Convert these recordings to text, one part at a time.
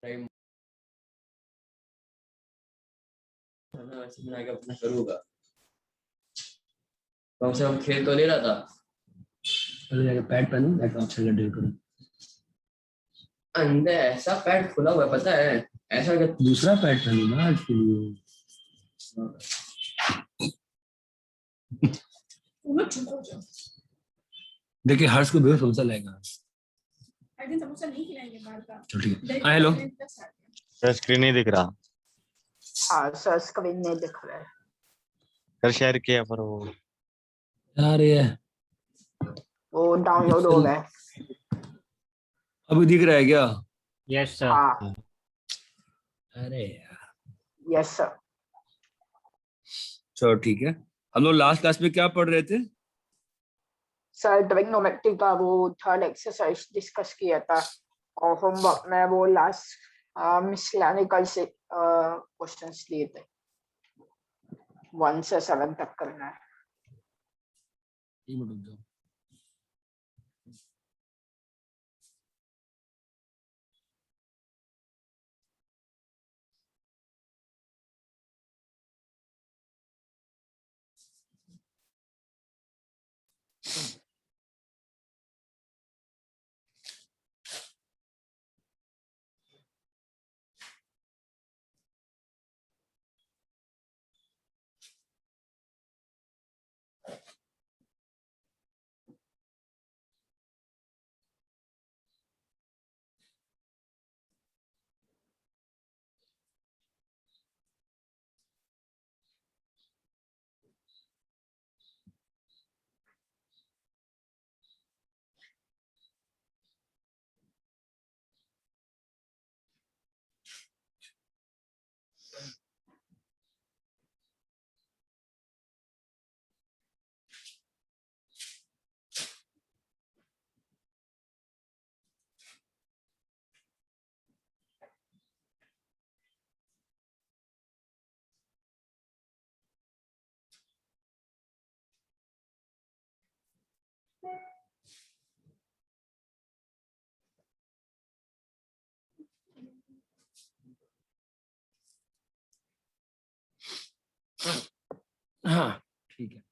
Time वैसे बना के अपना करूँगा। कम से कम खेल तो ले रहा था। चलो जाके पैड पहनूं, मैं काम से ड्रिल करूं। अंदर ऐसा पैड खुला हुआ है पता है, ऐसा कि दूसरा पैड पहनूं ना आज के लिए। देखिए हर्ष को बेहोश समोसा लाएगा। समोसा नहीं खिलाएंगे बाहर का। चलो ठीक है। हेलो सर स्क्रीन नहीं दिख रहा। हाँ सर स्क्रीन नहीं दिख रहा है। सर शेयर किया पर वो आ रही है, वो डाउनलोड हो गया है। अभी दिख रहा है क्या? Yes sir. हाँ अरे यार, यस सर। चलो ठीक है। हम लोग लास्ट क्लास में क्या पढ़ रहे थे? सर ट्रिग्नोमेट्री का वो थर्ड एक्सरसाइज डिस्कस किया था और होमवर्क में वो लास्ट मिसलेनिकल से क्वेश्चंस लिए थे 1 से 7 तक करना है। एक मिनट रुक जाओ। हाँ ठीक है।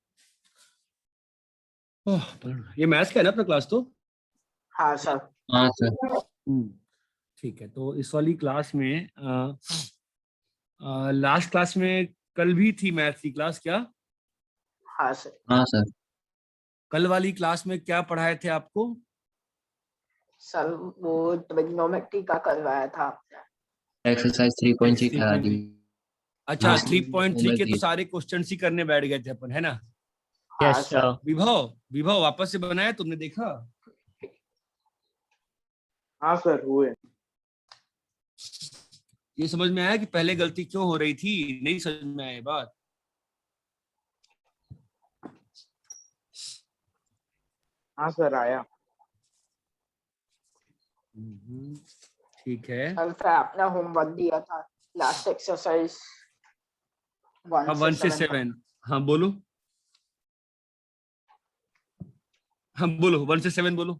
ये मैथ्स का है ना अपना क्लास तो? हाँ सर। हाँ सर। ठीक है, तो इस वाली क्लास में लास्ट क्लास में कल भी थी मैथ्स की क्लास क्या? हाँ सर। हाँ सर। कल वाली क्लास में क्या पढ़ाए थे आपको? सर वो ट्रिग्नोमेट्री का करवाया था आपने। एक्सरसाइज 3.6 करा दी। अच्छा, हाँ, 3.3 के तो होमवर्क सारे क्वेश्चन ही करने बैठ गए थे अपन, है ना? हाँ यस सर। सर। विभव विभव वापस से बनाया तुमने देखा? हाँ सर हुए। ये समझ में आया कि पहले गलती क्यों हो रही थी? नहीं समझ में आया ये बात? हाँ सर आया। ठीक है। सर फिर आपने होमवर्क दिया था लास्ट एक्सरसाइज 1 अब से 1 से 7 तक। 7। हाँ बोलो, हाँ बोलो, 1 से 7 बोलो।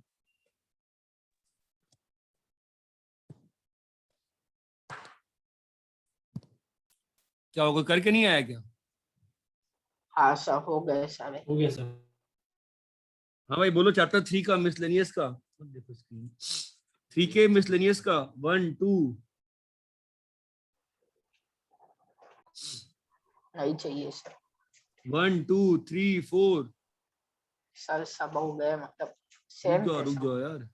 क्या होगा, करके नहीं आया क्या? हाँ सर हो गए सारे। हो गया सर। हाँ भाई बोलो, चैप्टर 3 का मिसलेनियस का देखो स्क्रीन, 3 के मिसलेनियस का 1 2 नहीं चाहिए सर। 1 2 3 4। सर सब हो गए मतलब रुक सेम जाओ थे रुक सब। जाओ यार,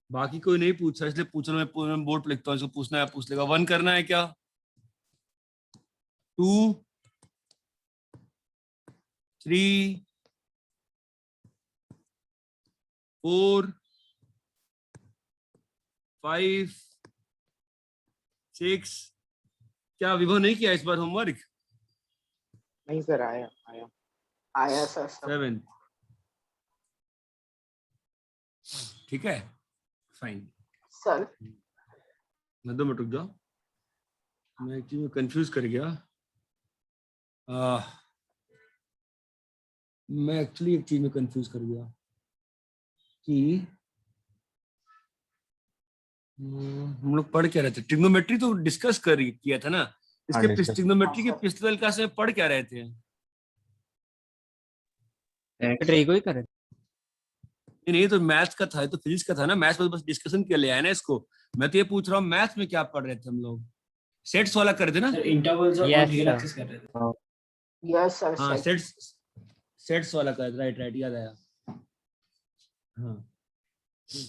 बाकी कोई नहीं पूछा इसलिए पूछ रहा हूँ। मैं पूरा बोर्ड पे लिखता हूँ, इसको पूछना है पूछ लेगा। 1 करना है क्या? 2 3 4 5 6। क्या विभव नहीं किया इस बार होमवर्क? नहीं सर आया आया। आया सर सब। 7। ठीक है फाइन। सर मैं 2 मिनट रुक जाओ, मैं एक चीज में कंफ्यूज कर गया। मैं एक्चुअली एक चीज में कंफ्यूज कर गया कि हम लोग पढ़ क्या रहे थे? ट्रिग्नोमेट्री तो डिस्कस किया था ना। इसके discuss। ट्रिग्नोमेट्री के हाँ, सर। पिछले क्लास में पढ़ क्या रहे थे? ट्री को ही करे। नहीं, ये तो मैथ्स का था, ये तो फिजिक्स का था ना। मैथ्स में बस डिस्कशन के लिए आया ना इसको। मैं तो ये पूछ रहा हूँ मैथ्स में क्या पढ़ रहे थे हम लोग? सेट्स वाला कर रहे थे ना? इंटरवल्स और Yes, रियल sir. एक्सेस कर रहे थे। यस सर, हाँ, सर। सेट्स वाला कर, राइट याद आया। हाँ,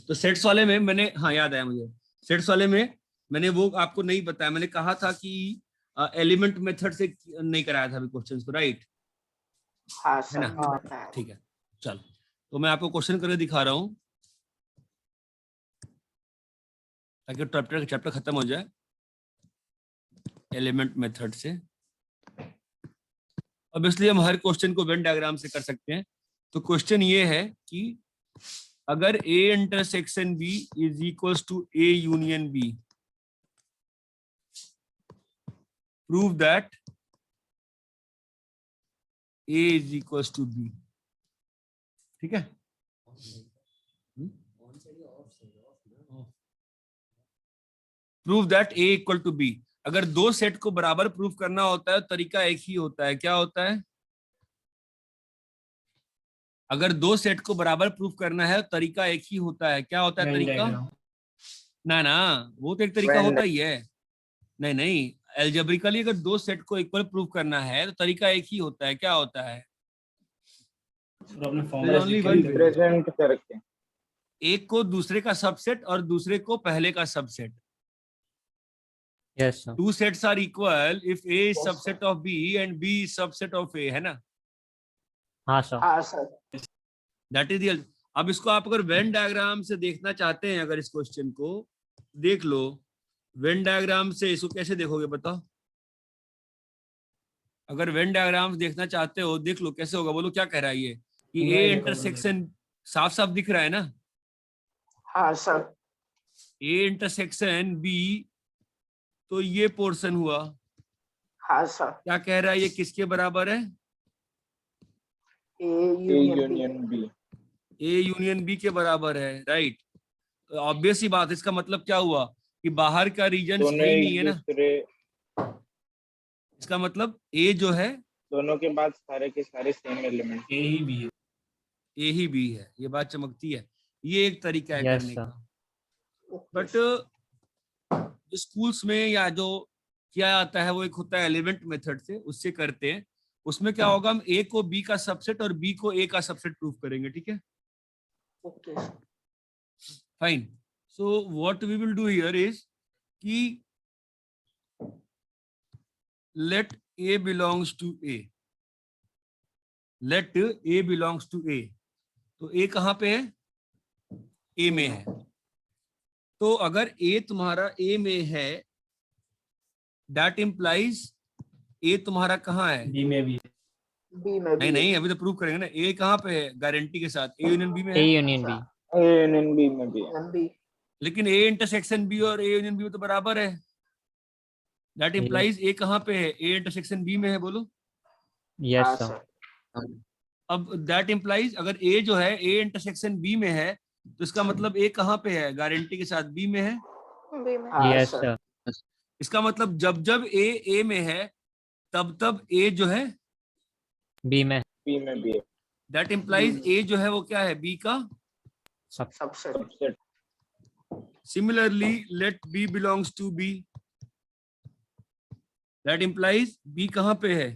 तो सेट्स वाले में मैंने, हाँ याद आया मुझे। सेट्स वाले में मैंने वो आपको नहीं बताया, मैंने कहा था कि एलिमेंट मेथड से नहीं कराया था अभी क्वेश्चंस को, राइट? हाँ है सर, ना? बताया। ठीक है, चलो तो मैं आपको क्वेश्चन करके दिखा रहा हूँ ताकि चैप्टर खत्म हो जाए एलिमेंट मेथड से। अब इसलिए हम हर क्वेश्चन को वेन डायग्राम से कर सकते हैं। तो क्वेश्चन ये है कि अगर A intersection B is equals to A union B, prove that A is equals to B। ठीक है, prove that A equal to B। अगर दो सेट को बराबर प्रूव करना होता है तरीका एक ही होता है, क्या होता है? अगर दो सेट को बराबर प्रूफ करना है तरीका एक ही होता है, क्या होता है वेन तरीका? डायग्राम। ना, वो तो एक तरीका Venn होता ही है। नहीं, एल्जेब्रिकली अगर दो सेट को इक्वल प्रूफ करना है तो तरीका एक ही होता है, क्या होता है? और अपने फॉर्मूला only लिख one के way. रिप्रेजेंट करके। एक को दूसरे का सबसेट और दूसरे को पहले का subset. Yes, sir. Two sets are equal if A is subset of B and B is subset of A, है ना? हाँ सर। हाँ सर। That is the. अब इसको आप अगर वेन डायग्राम से देखना चाहते हैं, अगर इस क्वेश्चन को देख लो वेन डायग्राम से, इसको कैसे देखोगे बताओ? अगर वेन डायग्राम देखना चाहते हो देख लो कैसे होगा, बोलो क्या कह रहा है ये कि मैं ए देखा इंटरसेक्शन साफ साफ दिख रहा है ना? हाँ सर। ए इंटरसेक्शन बी, तो ये पोर्शन हुआ। हाँ सर। क्या कह रहा है ये किसके बराबर है? A A union B. Union B। A union B के बराबर है, राइट? ऑब्वियस ही बात, इसका मतलब क्या हुआ कि बाहर का रीजन दोनों ही नहीं एक है ना। दूसरे, इसका मतलब ए जो है दोनों के बाद सारे के सारे सेम एलिमेंट। ए ही बी है। ए ही बी है, ये बात चमकती है। ये एक तरीका है Yes, करने sir. का। बट जो स्कूल्स में या जो किया जाता है वो एक होता है एलिमेंट मेथड से, उससे करते हैं। उसमें क्या होगा, हम ए को बी का सबसेट और बी को ए का सबसेट प्रूफ करेंगे, ठीक है? Okay. Fine. So what we will do here is कि let a belongs to a, let a belongs to a. तो ए कहां पे है? ए में है। तो अगर ए तुम्हारा ए में है दैट इंप्लाइज ए तुम्हारा कहाँ है? बी में भी है। बी में भी नहीं, अभी तो प्रूव करेंगे ना। ए कहाँ पे है गारंटी के साथ? ए यूनियन बी में A है। union B. A union B में भी है। बी। लेकिन ए इंटरसेक्शन बी और ए यूनियन बी तो बराबर है। दैट इंप्लाइज ए कहाँ पे है? ए इंटरसेक्शन बी में है, बोलो। Yes, हाँ sir. सर। अब दैट इंप्लाइज अगर ए जो है ए इंटरसेक्शन बी में है तो इसका मतलब ए कहाँ पे है? गारंटी के साथ बी में है। बी में। हाँ Yes, सर। sir. इसका मतलब जब जब ए में है तब तब ए जो है B में B में भी है। दैट इंप्लाइज ए जो है वो क्या है? बी का सब. सबसे। Subset. Similarly let B belongs to B, that implies B कहाँ पे है?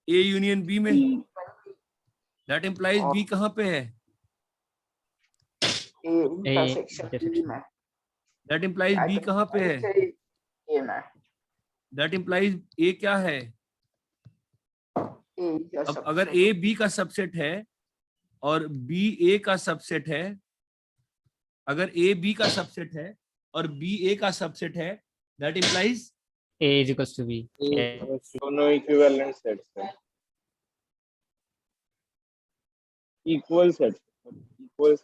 ए यूनियन बी में। दैट इंप्लाइज बी कहाँ पे है? ए इंटरसेक्शन बी में। दैट इंप्लाइज बी कहाँ पे है? ए में। दैट इंप्लाइज ए क्या है? ए का अब अगर सबसे। ए बी का सबसेट है और बी ए का सबसेट है, अगर ए बी का सबसेट है और बी ए का सबसेट है, that implies A is equals to B. दोनों इक्विवेलेंट सेट्स है। Equal sets. इक्वल।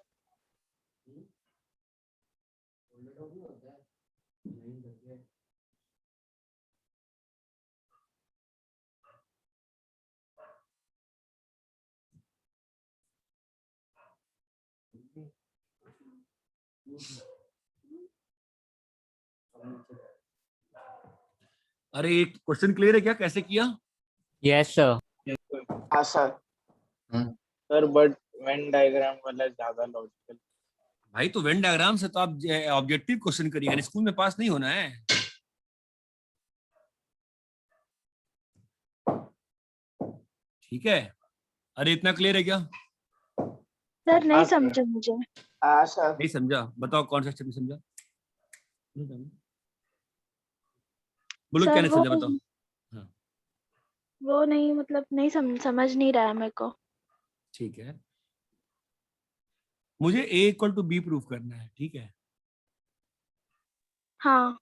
अरे एक क्वेश्चन क्लियर है क्या, कैसे किया? Yes, sir. हाँ sir. Sir but Venn diagram वाला ज्यादा लॉजिकल। भाई तो वेन डायग्राम से तो आप ऑब्जेक्टिव क्वेश्चन करिए, स्कूल में पास नहीं होना है। ठीक है, अरे इतना क्लियर है क्या? सर नहीं हाँ, सर। समझा मुझे। हाँ सर। नहीं समझा, बताओ कौन सा स्टेप समझा? बोलो सर क्या नहीं समझा, बताओ। वो नहीं मतलब नहीं समझ नहीं रहा है मेरे को। ठीक है, मुझे A equal to B prove करना है, ठीक है? हाँ।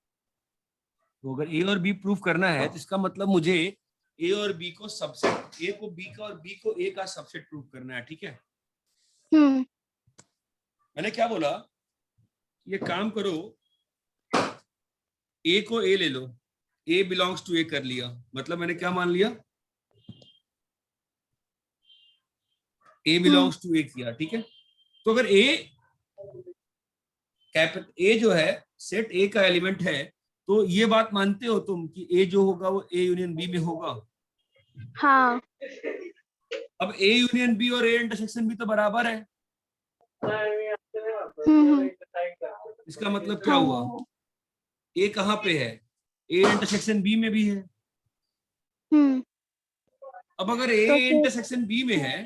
तो अगर A और B प्रूव करना है तो इसका मतलब मुझे A और B को सबसेट, A को B का और B को A का सबसेट प्रूव करना है, ठीक है? मैंने क्या बोला, ये काम करो, A को A ले लो, A बिलोंग्स टू A कर लिया, मतलब मैंने क्या मान लिया, A बिलोंग्स टू A किया, ठीक है? तो अगर A जो है सेट A का एलिमेंट है, तो ये बात मानते हो तुम कि A जो होगा वो A यूनियन B में होगा? हाँ। अब A यूनियन B और A इंटरसेक्शन B तो बराबर है, इसका मतलब क्या हुआ, A कहाँ पे है, A इंटरसेक्शन B में भी है। अब अगर A तो फिर- इंटरसेक्शन B में है,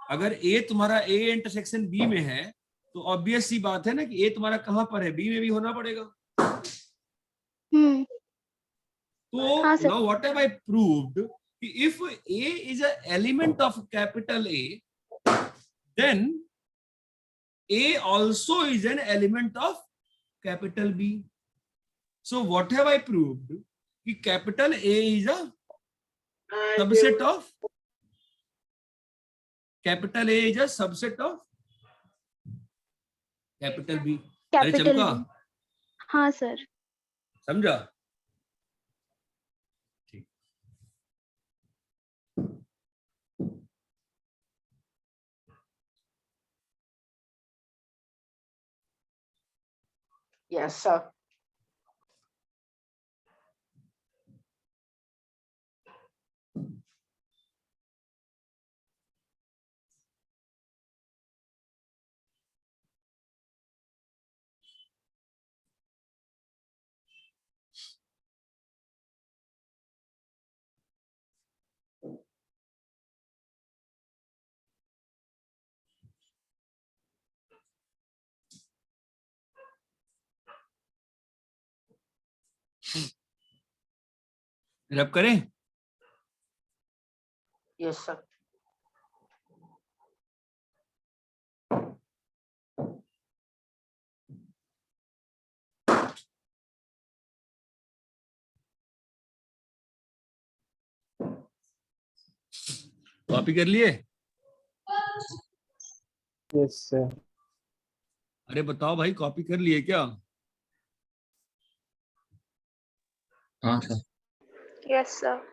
अगर A तुम्हारा A इंटरसेक्शन B में है, तो ऑब्वियस सी बात है ना कि A तुम्हारा कहाँ पर है, B में भी होना पड़ेगा। तो हाँ sir. now what have I proved, if A is an element of capital A, then A also is an element of capital B. So what have I proved, कि capital A is a subset of capital A is a subset of capital B. अरे capital चमका, हाँ sir. समझा? Yes sir. रब करें? Yes sir. Copy कर लिए? Yes sir. अरे बताओ भाई, कॉपी कर लिए क्या? हाँ सर। Yes sir.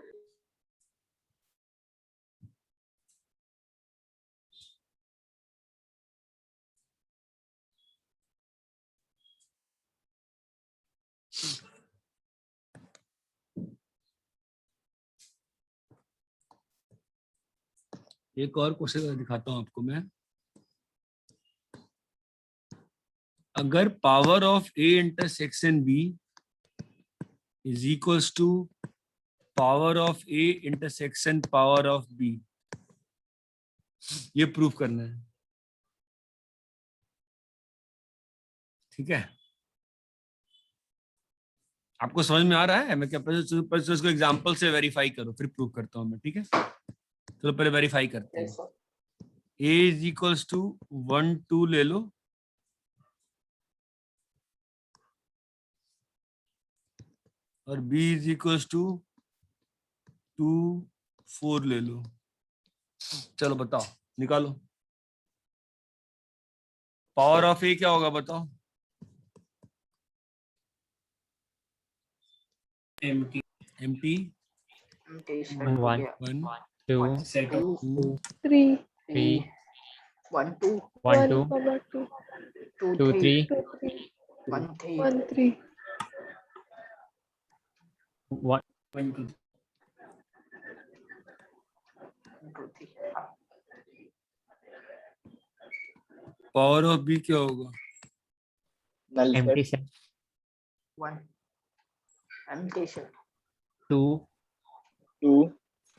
एक और क्वेश्चन दिखाता हूं आपको मैं। अगर power of A intersection B is equals to power of A intersection power of B, ये प्रूफ करना है, ठीक है? आपको समझ में आ रहा है? मैं क्या पहले इसको एग्जांपल से वेरीफाई करो, फिर प्रूफ करता हूं मैं, ठीक है? चलो पहले वेरीफाई करते हैं। Yes sir. A is equals to 1 2 ले लो, और B इज इक्वल्स टू 2 4 ले लो। चलो बताओ, निकालो पावर ऑफ A क्या होगा, बताओ? empty empty 1 1 2 set of 2 3 3 1 2 1 2 2 2 2 3 3 3 1 3 1 3 What? 1, 2, 3. 1 2 3 हाँ पावर ऑफ बी क्या होगा? null set Empty set. 1 empty set 2, 2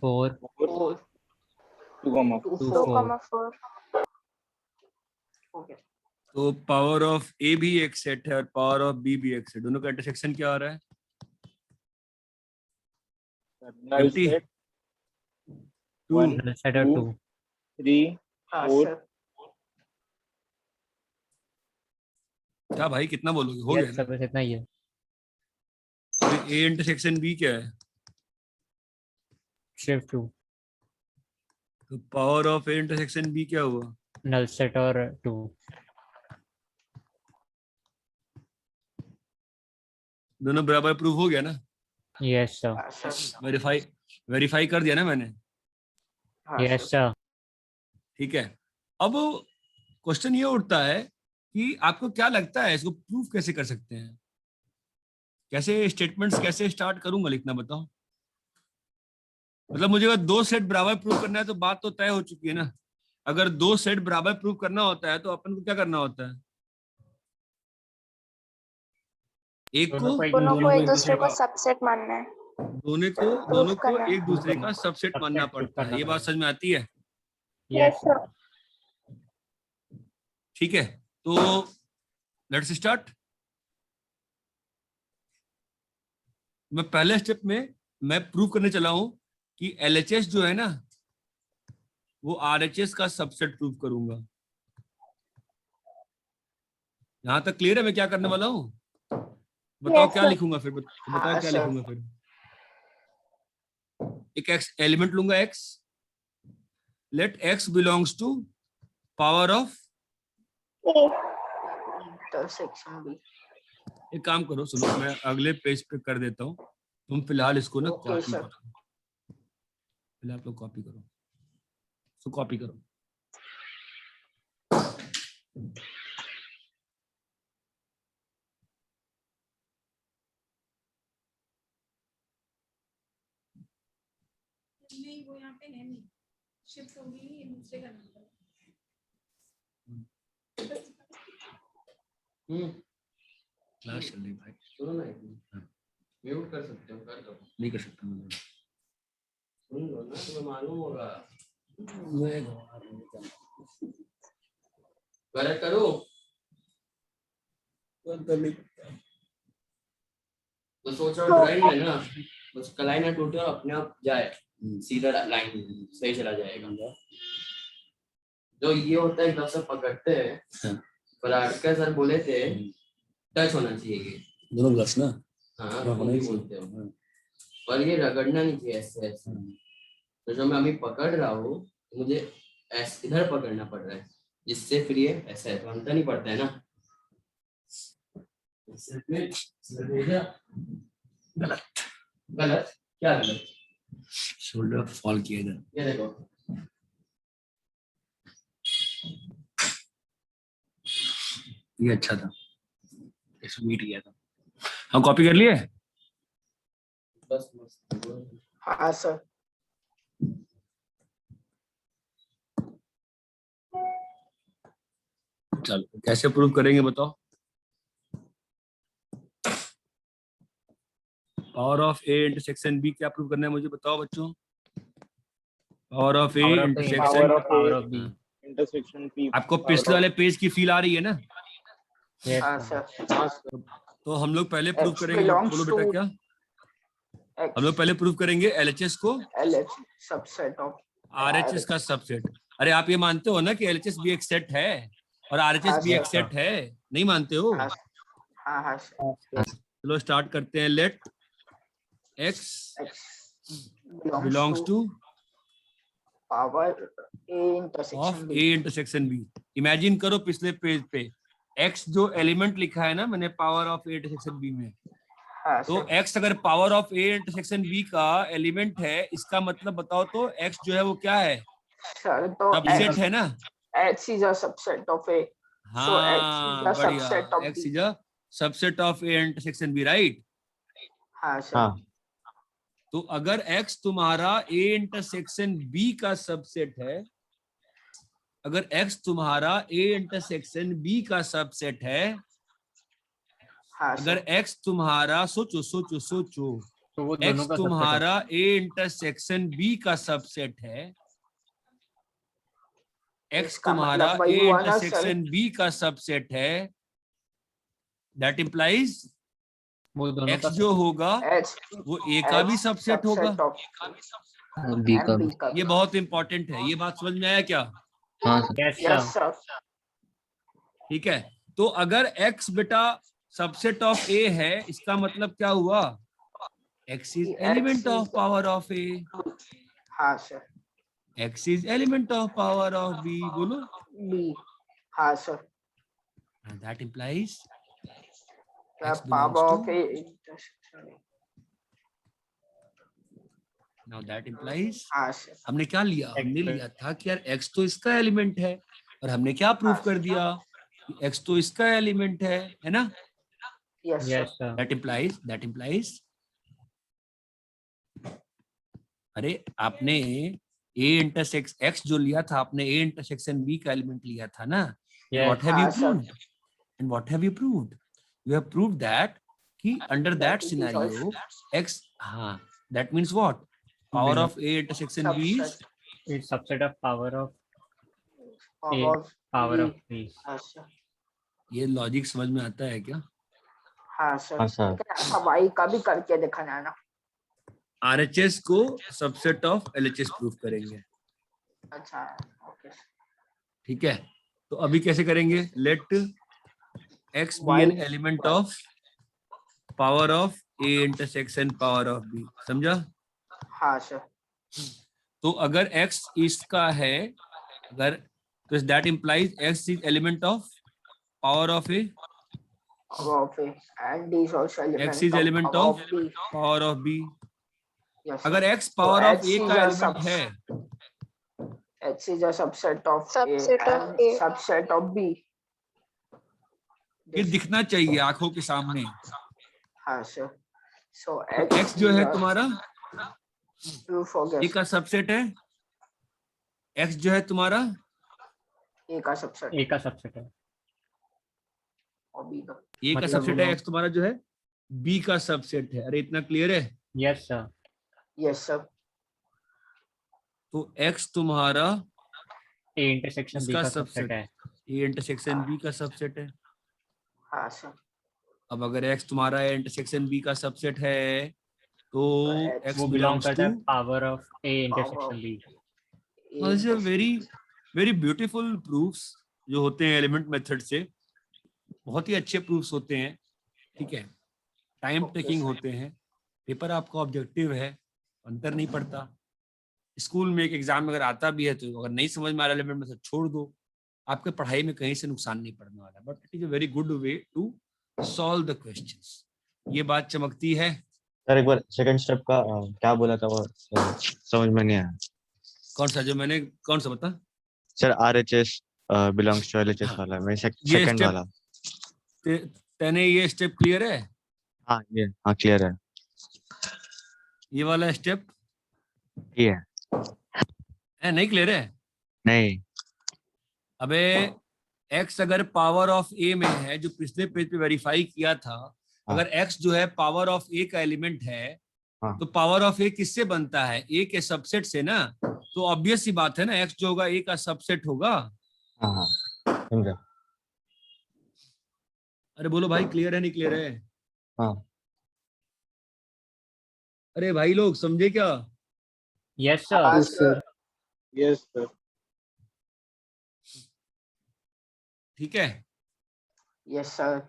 4, 4 4 2 comma 2 2, 2, 4 4. Okay तो पावर ऑफ ए भी एक सेट है और पावर ऑफ बी भी एक सेट, दोनों का इंटरसेक्शन क्या आ रहा है? null Empty. set 2 1 null set और 2. 3 हाँ 4 सर क्या भाई कितना बोलोगे? हो Yes, गया सर बस इतना ही है. ना? ए इंटरसेक्शन बी क्या है? सिर्फ 2. तो power of A intersection B क्या हुआ? null set और 2. दोनों बराबर प्रूव हो गया ना? Yes, sir. हाँ सर वेरीफाई कर दिया ना मैंने? हाँ Yes, सर sir. ठीक है। अब क्वेश्चन ये उठता है कि आपको क्या लगता है इसको प्रूफ कैसे कर सकते हैं? कैसे स्टेटमेंट्स कैसे स्टार्ट करूंगा लिखना, बताओ। मतलब मुझे अगर 2 सेट बराबर प्रूव करना है तो बात तो तय हो चुकी है ना। अगर 2 सेट बराबर प्रूव करना होता है तो अपन को क्या करना होता है? एक को दोनों को एक दूसरे को सबसेट मानना है. दोनों को करना है. एक दूसरे का सबसेट मानना पड़ता है। ये बात समझ में आती है? Yes. sir. ठीक है, तो लेट्स स्टार्ट। मैं पहले स्टेप में मैं प्रूव करने चला हूं कि LHS जो है ना वो RHS का सबसेट प्रूव करूंगा। यहां तक क्लियर है मैं क्या करने वाला हूं? बताओ Yes, क्या sir. लिखूंगा फिर? बताओ हाँ, क्या sir. लिखूंगा फिर? एक x एलिमेंट लूंगा x, let x belongs to power of. Intersection B एक काम करो, सुनो मैं अगले पेज पे कर देता हूँ, तुम फिलहाल इसको ना Okay, कॉपी sir. करो। फिलहाल आप लोग कॉपी करो, इसको कॉपी करो। नहीं वो यहाँ पे है नहीं, शिफ्ट होगी दूसरे का नंबर। क्लास चल रही है भाई। सुनो ना एक मिनट, म्यूट कर सकते हो, कर दो। नहीं कर सकता मैं। सुन लो ना, तुम्हें मालूम होगा। गलत करो तो सोच रहा ड्राइंग है ना, बस कलाई ना टूटे और अपने आप जाए, सीधा लाइन सही चला जाएगा। जो ये होता है एकदम से पकड़ते हैं, पर आडकर सर बोले थे टच होना चाहिए ये दोनों ग्लास ना। हाँ वही बोलते हो, पर ये रगड़ना नहीं चाहिए ऐसे ऐसे। तो जो मैं अभी पकड़ रहा हूँ मुझे ऐसे इधर पकड़ना पड़ रहा है, जिससे फिर ये ऐसा है तो अंतर नहीं पड़ता है ना। गलत गलत क्या गलत? शोल्डर फॉल किया इधर। ये देखो ये अच्छा था, इसमें मीट गया था। हम कॉपी कर लिए। बस हाँ सर चलो कैसे प्रूव करेंगे बताओ? Power of A intersection B क्या प्रूव करना है मुझे बताओ बच्चों? Power of A Power of A intersection. Power of B. intersection P आपको पिछले वाले पेज की फील आ रही है ना? Yes, हाँ sir. सर तो हम लोग पहले प्रूव X करेंगे, belongs बोलो बेटा to क्या? X हम लोग पहले प्रूव करेंगे LHS को LH सबसेट ऑफ RHS का सबसेट। अरे आप ये मानते हो ना कि LHS भी एक सेट है और RHS हाँ, भी एक सर। सेट है? नहीं मानते हो? हाँ हाँ हाँ सर चलो स्टार्ट करते हैं। Let X X belongs to power A of intersection A intersection B। Imagine करो पिछले पेज पे X जो एलिमेंट लिखा है ना मैंने power of A intersection B में, हाँ तो सर X अगर power of A intersection B का एलिमेंट है, इसका मतलब बताओ तो X जो है वो क्या है? सर तो सबसेट है ना? X is a subset of A so X is हाँ a subset बढ़िया, of X B is a subset of A intersection B, right? हाँ सर हाँ तो अगर x तुम्हारा a इंटरसेक्शन b का सबसेट है, अगर x तुम्हारा a इंटरसेक्शन b का सबसेट है, हाँ अगर सर। x तुम्हारा सोचो सोचो सोचो तो वो दोनों x का सबसेट तुम्हारा a इंटरसेक्शन b का सबसेट है, x इसका तुम्हारा मतलब a वही हुआ ना सर। इंटरसेक्शन b का सबसेट है, दैट इंप्लाइज वो दोनों का x जो होगा H वो a का भी सबसेट होगा। और बी का भी। ये बहुत इंपॉर्टेंट है, ये बात समझ में आया क्या? हाँ sir. Yes yes sir sir. ठीक है, तो अगर x बेटा सबसेट ऑफ a है, इसका मतलब क्या हुआ? x is X element of is- power of a, हाँ sir. x is element of power of b, बोलो। B। हाँ sir. That implies The x power belongs of to, a intersection। now that implies हाँ sir. हमने क्या लिया? हमने X- लिया था कि यार x तो इसका एलिमेंट है, और हमने क्या प्रूफ कर दिया कि x तो इसका एलिमेंट है ना? Yes sir. Yes sir that implies अरे आपने a इंटरसेक्स x जो लिया था, आपने a इंटरसेक्शन b का एलिमेंट लिया था ना? Yes. What have you हाँ, sir. proved? And what have you proved? You have proved that कि under that it is scenario also x, हाँ, that means what? Power of a intersection b is subset it's subset of power of power of power B। of b हाँ sir. ये logic समझ में आता है क्या? हाँ सर। हाँ सर। लेकिन ऐसा Y का भी करके दिखाना है ना। RHS को सबसेट ऑफ LHS प्रूफ करेंगे, अच्छा ओके। ठीक है? तो अभी कैसे करेंगे? Let x be an element of power of a intersection power of b, समझा? हाँ सर। तो अगर x इसका है, अगर तो that implies x is element of power of a, Power of A and D is also element x is of element power of B। Power of b। Yes sir। अगर x power of H a is का a element है, H is a subset of Subset A of and A। subset of B। ये दिखना चाहिए आंखों के सामने। हाँ सर। So तो x जो है तुम्हारा proof हो a गया का सबसेट है, x जो है तुम्हारा A का सबसेट a का सबसेट है और B का। a का मतलब सबसेट है, वो- x तुम्हारा जो है b का सबसेट है। अरे इतना क्लियर है? Yes sir Yes sir। तो x तुम्हारा a इंटरसेक्शन b इसका का सबसेट सबसेट है a इंटरसेक्शन b का सबसेट है। हाँ सर। अब अगर x तुम्हारा a इंटरसेक्शन b का सबसेट है तो x वो बिलोंग belongs करता to, है power of a intersection b। This are very very beautiful proofs जो होते हैं एलिमेंट मेथड से, बहुत ही अच्छे प्रूफ्स होते हैं, ठीक है? टाइम टेकिंग होते हैं, पेपर आपका ऑब्जेक्टिव है, अंतर नहीं पड़ता। स्कूल में एक एग्जाम अगर आता भी है तो अगर नहीं समझ में आ रहा एलिमेंट मेथड छोड़ दो, आपके पढ़ाई में कहीं से नुकसान नहीं पड़ने वाला, but it is a very good way to solve the questions. ये बात चमकती है। सर एक बार सेकंड स्टेप का क्या बोला था वो समझ में नहीं आया। कौन सा? जो मैंने कौन सा बता? Sir RHS belongs to LHS वाला, मैं ये सेकंड step- वाला। तेने ये स्टेप क्लियर है? हाँ ये हाँ क्लियर है। ये वाला स्टेप ये है है नहीं क्लियर है? नहीं। अबे x अगर पावर ऑफ a में है, जो पिछले पेज पे वेरीफाई किया था, अगर x जो है पावर ऑफ a का एलिमेंट है, हाँ। तो पावर ऑफ a किससे बनता है? a के सबसेट से ना। तो ऑब्वियस सी बात है ना, x जो होगा a का सबसेट होगा। हाँ हाँ समझा। अरे बोलो भाई, क्लियर है नहीं क्लियर है? हाँ अरे भाई लोग समझे क्या? यस हाँ सर सर। Yes sir. ठीक है, Yes sir।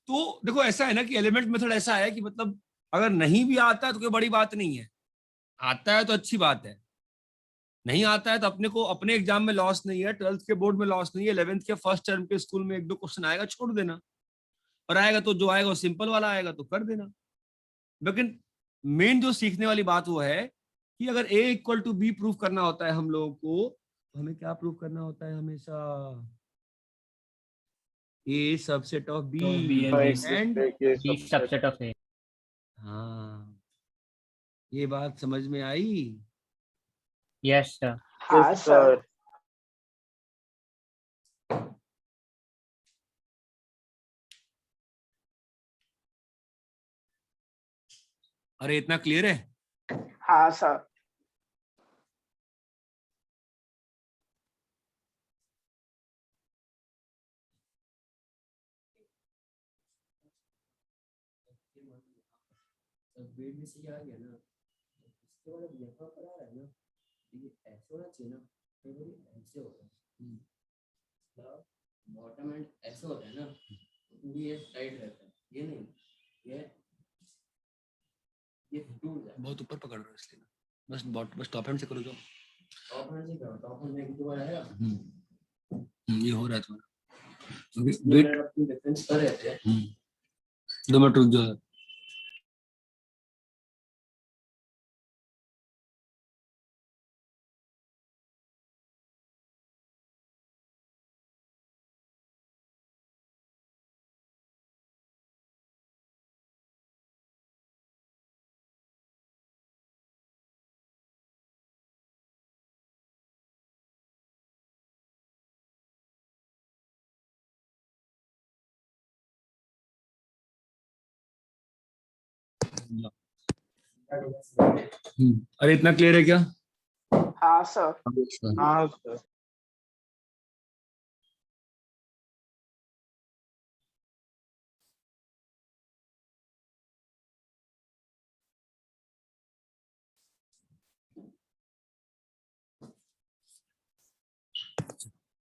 तो देखो ऐसा है ना कि एलिमेंट मेथड ऐसा है कि मतलब अगर नहीं भी आता है तो कोई बड़ी बात नहीं है, आता है तो अच्छी बात है, नहीं आता है तो अपने को अपने एग्जाम में लॉस नहीं है, 12th के बोर्ड में लॉस नहीं है, 11th के फर्स्ट टर्म के स्कूल में 1-2 क्वेश्चन आएगा छोड़ देना, और आएगा तो जो आएगा वो सिंपल वाला आएगा तो कर देना। लेकिन मेन जो सीखने वाली बात वो है कि अगर a equal to b proof करना होता है हम लोगों को, तो हमें क्या प्रूफ करना होता है हमेशा? a सबसेट ऑफ b तो B and and b subset of a हाँ, ये बात समझ में आई? Yes, sir. हाँ Yes, सर। sir. अरे इतना क्लियर है? हाँ सर। वेट में से ये आ गया ना, इसके बाद अब यहाँ पर आ रहा है ना, ये ऐसे होना चाहिए ना, कई बार ये ऐसे हो रहा है, मतलब बॉटम एंड ऐसे होता है ना, तो ये टाइट रहता है, ये नहीं, ये टूट जाता है। बहुत ऊपर पकड़ रहे हो इसलिए ना, बस टॉप हैंड से करो तो। टॉप हैंड से करो, टॉप हैंड में एक दो बार आएगा। ये हो रहा है थोड़ा। ये वेट, मिनट अपनी डिफरेंस कर रहे थे। 2 मिनट रुक जाओ। अरे इतना क्लियर है क्या? हाँ सर। हाँ सर.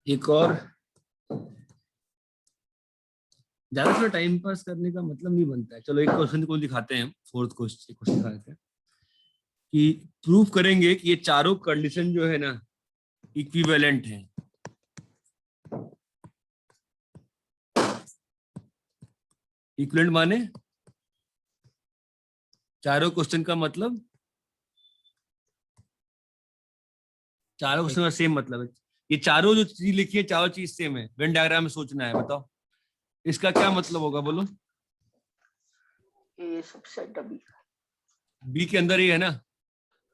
एक और, ज्यादा थोड़ा टाइम पास करने का मतलब नहीं बनता है। चलो एक क्वेश्चन को दिखाते हैं, फोर्थ क्वेश्चन दिखा देते हैं कि प्रूफ करेंगे कि ये चारों कंडीशन जो है ना इक्विवेलेंट है। इक्विवेलेंट माने चारों क्वेश्चन का मतलब, चारों क्वेश्चन का सेम मतलब है। ये चारों जो चीज लिखी है, चारों चीज सेम है। वेन डायग्राम में सोचना है, बताओ इसका क्या मतलब होगा, बोलो। ए सबसेट बी। बी के अंदर ही है ना,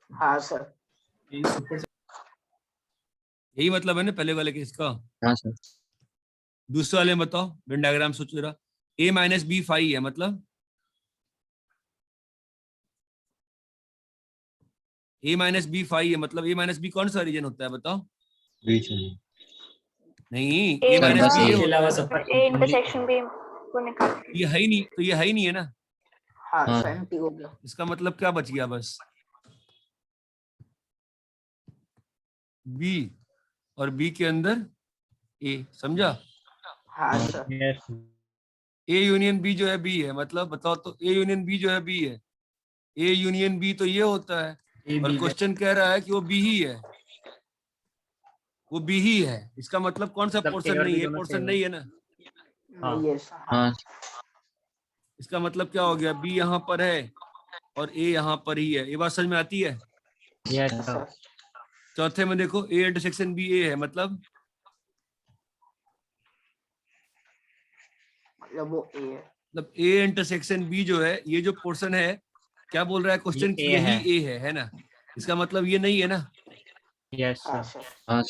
हाँ सर। यही मतलब है ना पहले वाले केस का। हाँ सर। दूसरे वाले में बताओ, वेन डायग्राम सोच रहा, a माइनस बी फाइव है, मतलब a माइनस बी फाइव है, मतलब a माइनस बी कौन सा रीजन होता है, बताओ। बीच में। नहीं, ए a माइनस बस बी ये ये के होता अलावा है सब ना। ए इंटरसेक्शन बी को निकाल के। ये है ही नहीं, तो ये है ही नहीं है ना। हाँ हाँ। सर एम्प्टी हो गया। इसका मतलब क्या बच गया, बस b और b के अंदर a, समझा। हाँ sir. Yes. a union b जो है b है, मतलब बताओ तो a यूनियन b जो है b है। a यूनियन b तो ये होता है, ए और बी क्वेश्चन कह रहा है कि वो b ही है, वो b ही है। इसका मतलब कौन सा मतलब पोर्शन A और नहीं B है, दोनों पोर्शन सेम है. नहीं है ना। हाँ. नहीं है सर। हाँ। हाँ इसका मतलब क्या हो गया, b यहाँ पर है और a यहाँ पर ही है। ये बात समझ में आती है। Yes, sir. सर चौथे में देखो a इंटरसेक्शन b a है, मतलब वो ए है। मतलब a इंटरसेक्शन b जो है, ये जो पोर्शन है, क्या बोल रहा है क्वेश्चन ये की, A यही है. a है ना। इसका मतलब ये नहीं है ना। Yes, हाँ sir. सर। हाँ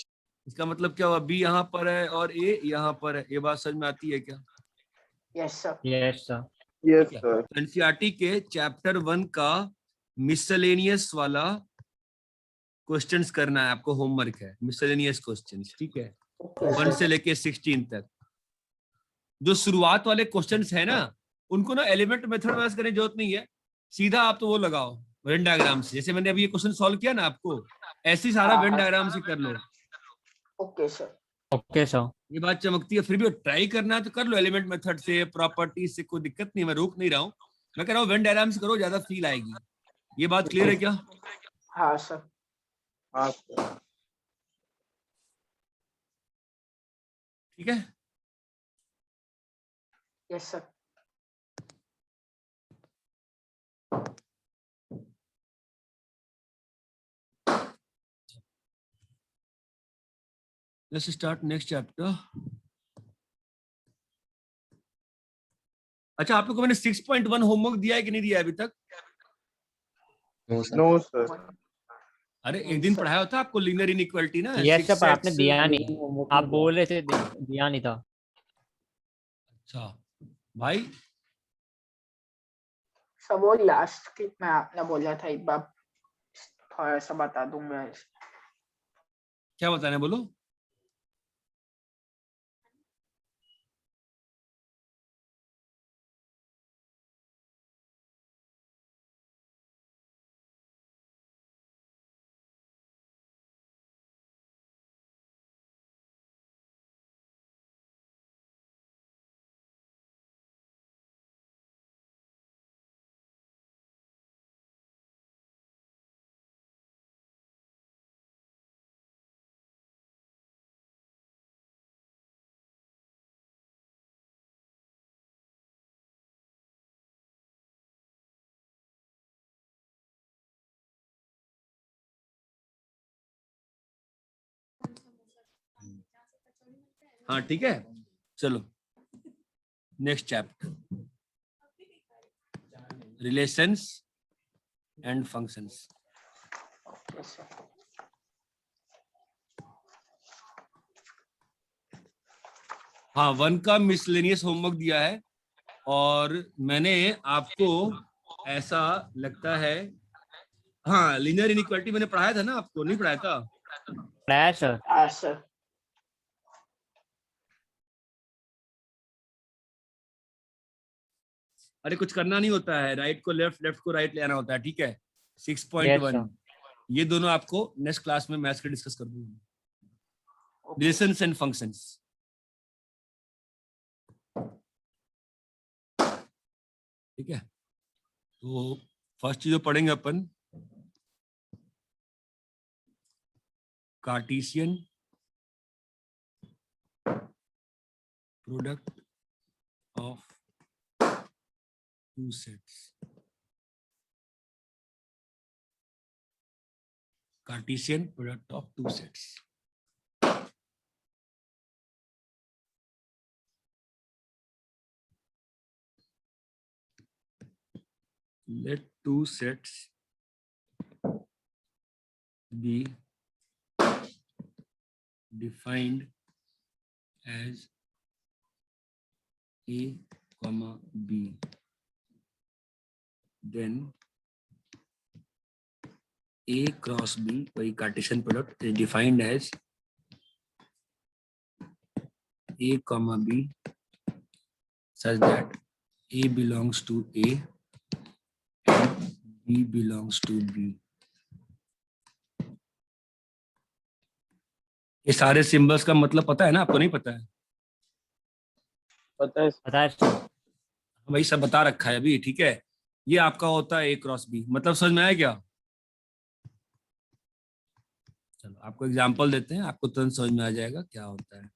इसका मतलब क्या हुआ, b यहाँ पर है और a यहाँ पर है। ये बात समझ में आती है क्या? Yes sir. Yes, sir. Yes, ठीक है। sir. एनसीईआरटी के चैप्टर 1 का मिसलेनियस वाला क्वेश्चंस करना है आपको, होमवर्क है मिसलेनियस क्वेश्चंस, ठीक है। ओके 1 से सर। लेके 16 तक जो शुरुआत वाले क्वेश्चंस है ना, उनको ना एलिमेंट मेथड वाइज करने की जरूरत नहीं है। सीधा आप तो वो लगाओ वेन डायग्राम से, जैसे मैंने अभी ये क्वेश्चन सॉल्व किया ना आपको, ऐसे ही सारा हाँ वेन हाँ। डायग्राम से कर लो। Okay sir. Okay, sir. ये बात चमकती है। फिर भी ट्राई करना है तो कर लो एलिमेंट मेथड से, प्रॉपर्टीज से, कोई दिक्कत नहीं, मैं रोक नहीं रहा हूँ। मैं कह रहा हूँ वेन डायग्राम से करो, ज्यादा फील आएगी। ये बात क्लियर है क्या? हाँ सर। हाँ sir. ठीक है। Yes sir. Let's start next chapter. अच्छा, आप लोग को मैंने 6.1 होमवर्क दिया है कि नहीं दिया है अभी तक? No sir. No sir. अरे एक दिन पढ़ाया होता आपको लीनियर इनइक्वालिटी ना, यस 6 सर, पर आपने सेट्स। दिया नहीं, आप बोल रहे थे दिया नहीं था। अच्छा भाई, सब वो लास्ट क्लिप में आपने बोला था, एक बार थोड़ा सा बता दूंगा। क्या बताना है, बोलो। हाँ ठीक है, चलो next chapter, relations and functions. हाँ, 1 का मिसलेनियस होमवर्क दिया है, और मैंने आपको ऐसा लगता है, हाँ लीनियर इनइक्वालिटी मैंने पढ़ाया था ना आपको, नहीं पढ़ाया था? पढ़ाया सर। सर अरे कुछ करना नहीं होता है, राइट को लेफ्ट, लेफ्ट को राइट ले आना होता है, ठीक है। Yes, 6.1 sir. ये दोनों आपको नेक्स्ट क्लास में मैथ्स के डिस्कस कर दूंगा, रिलेशंस एंड फंक्शंस। ठीक है, तो फर्स्ट चीज जो पढ़ेंगे अपन, Cartesian product of two sets. Cartesian product of two sets. Let two sets be defined as A, B. Then A cross B, वही Cartesian product, is defined as A, B such that A belongs to A and B belongs to B. ये सारे symbols का मतलब पता है ना आपको? नहीं पता है? पता है। पता है सर। वही सब बता रखा है अभी, ठीक है। ये आपका होता है A क्रॉस B, मतलब समझ में आया क्या? चलो आपको एग्जांपल देते हैं, आपको तुरंत समझ में आ जाएगा क्या होता है।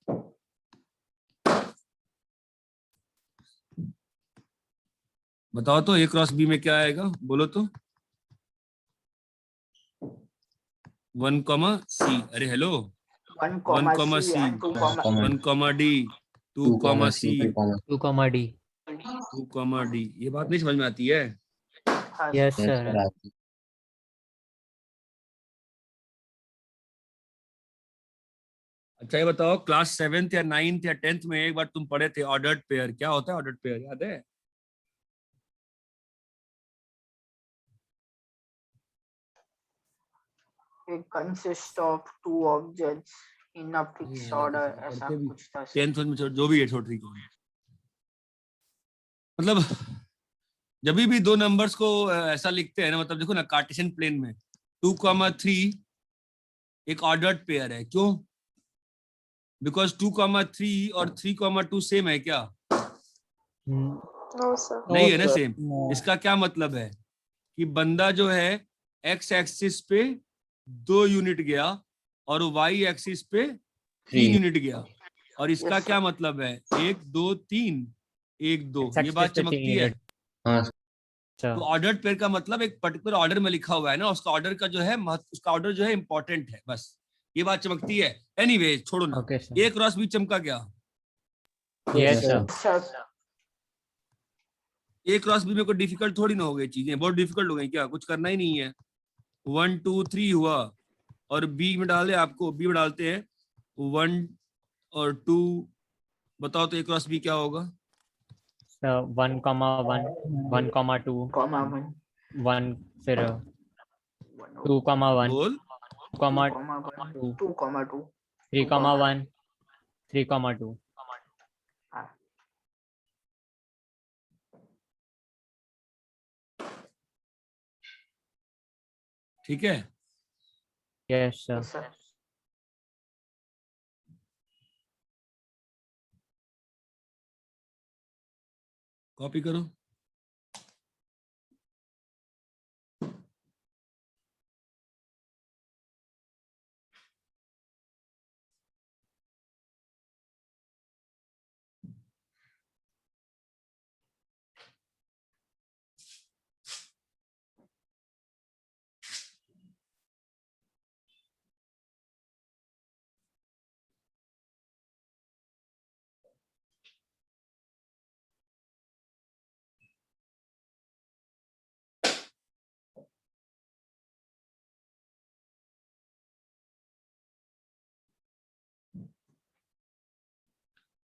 बताओ तो A क्रॉस B में क्या आएगा, बोलो तो। 1, C, अरे hello, 1, C, 1, D, 2, C, 2, D। 2, D। ये बात नहीं समझ में आती है? Yes sir. अच्छा ये बताओ, क्लास 7th या 9th या 10th में एक बार तुम पढ़े थे ऑर्डर्ड पेयर, क्या होता है ऑर्डर्ड पेयर, याद है? It consists of two objects in a fixed order, ऐसा कुछ था। 10th में जो भी है, छोड़ रही है। मतलब जब भी दो नंबर्स को ऐसा लिखते हैं ना, मतलब देखो ना, कार्टेशियन प्लेन में 2, 3 एक ऑर्डर्ड पेयर है, क्यों? बिकॉज 2, 3 और 3, 2 सेम है क्या? No sir. नहीं है ना सेम। इसका क्या मतलब है कि बंदा जो है एक्स एक्सिस पे 2 यूनिट गया और वाई एक्सिस पे 3 यूनिट गया, और इसका क्या मतलब है 1, 2, 3, 1, 2। ये बात चमकती है। तो ऑर्डर्ड पेयर का मतलब एक पर्टिकुलर ऑर्डर में लिखा हुआ है ना, उसका ऑर्डर का जो है उसका ऑर्डर जो है इंपॉर्टेंट है, बस ये बात चमकती है। एनीवे छोड़ो ना। A क्रॉस B चमका क्या? Yes sir. A cross b में कोई डिफिकल्ट थोड़ी ना हो गई, चीजें बहुत डिफिकल्ट हो गई क्या, कुछ करना ही नहीं है। 1 2 3 हुआ और बी में डाले, आपको बी में डालते हैं 1 और 2, बताओ तो ए क्रॉस बी क्या होगा? 1,1 1,2 कॉमा 1 1 फिर 2,1 बोल 2,2 2,2 3,1 3,2 हाँ ठीक है। Yes sir. yes, sir. Copy करो।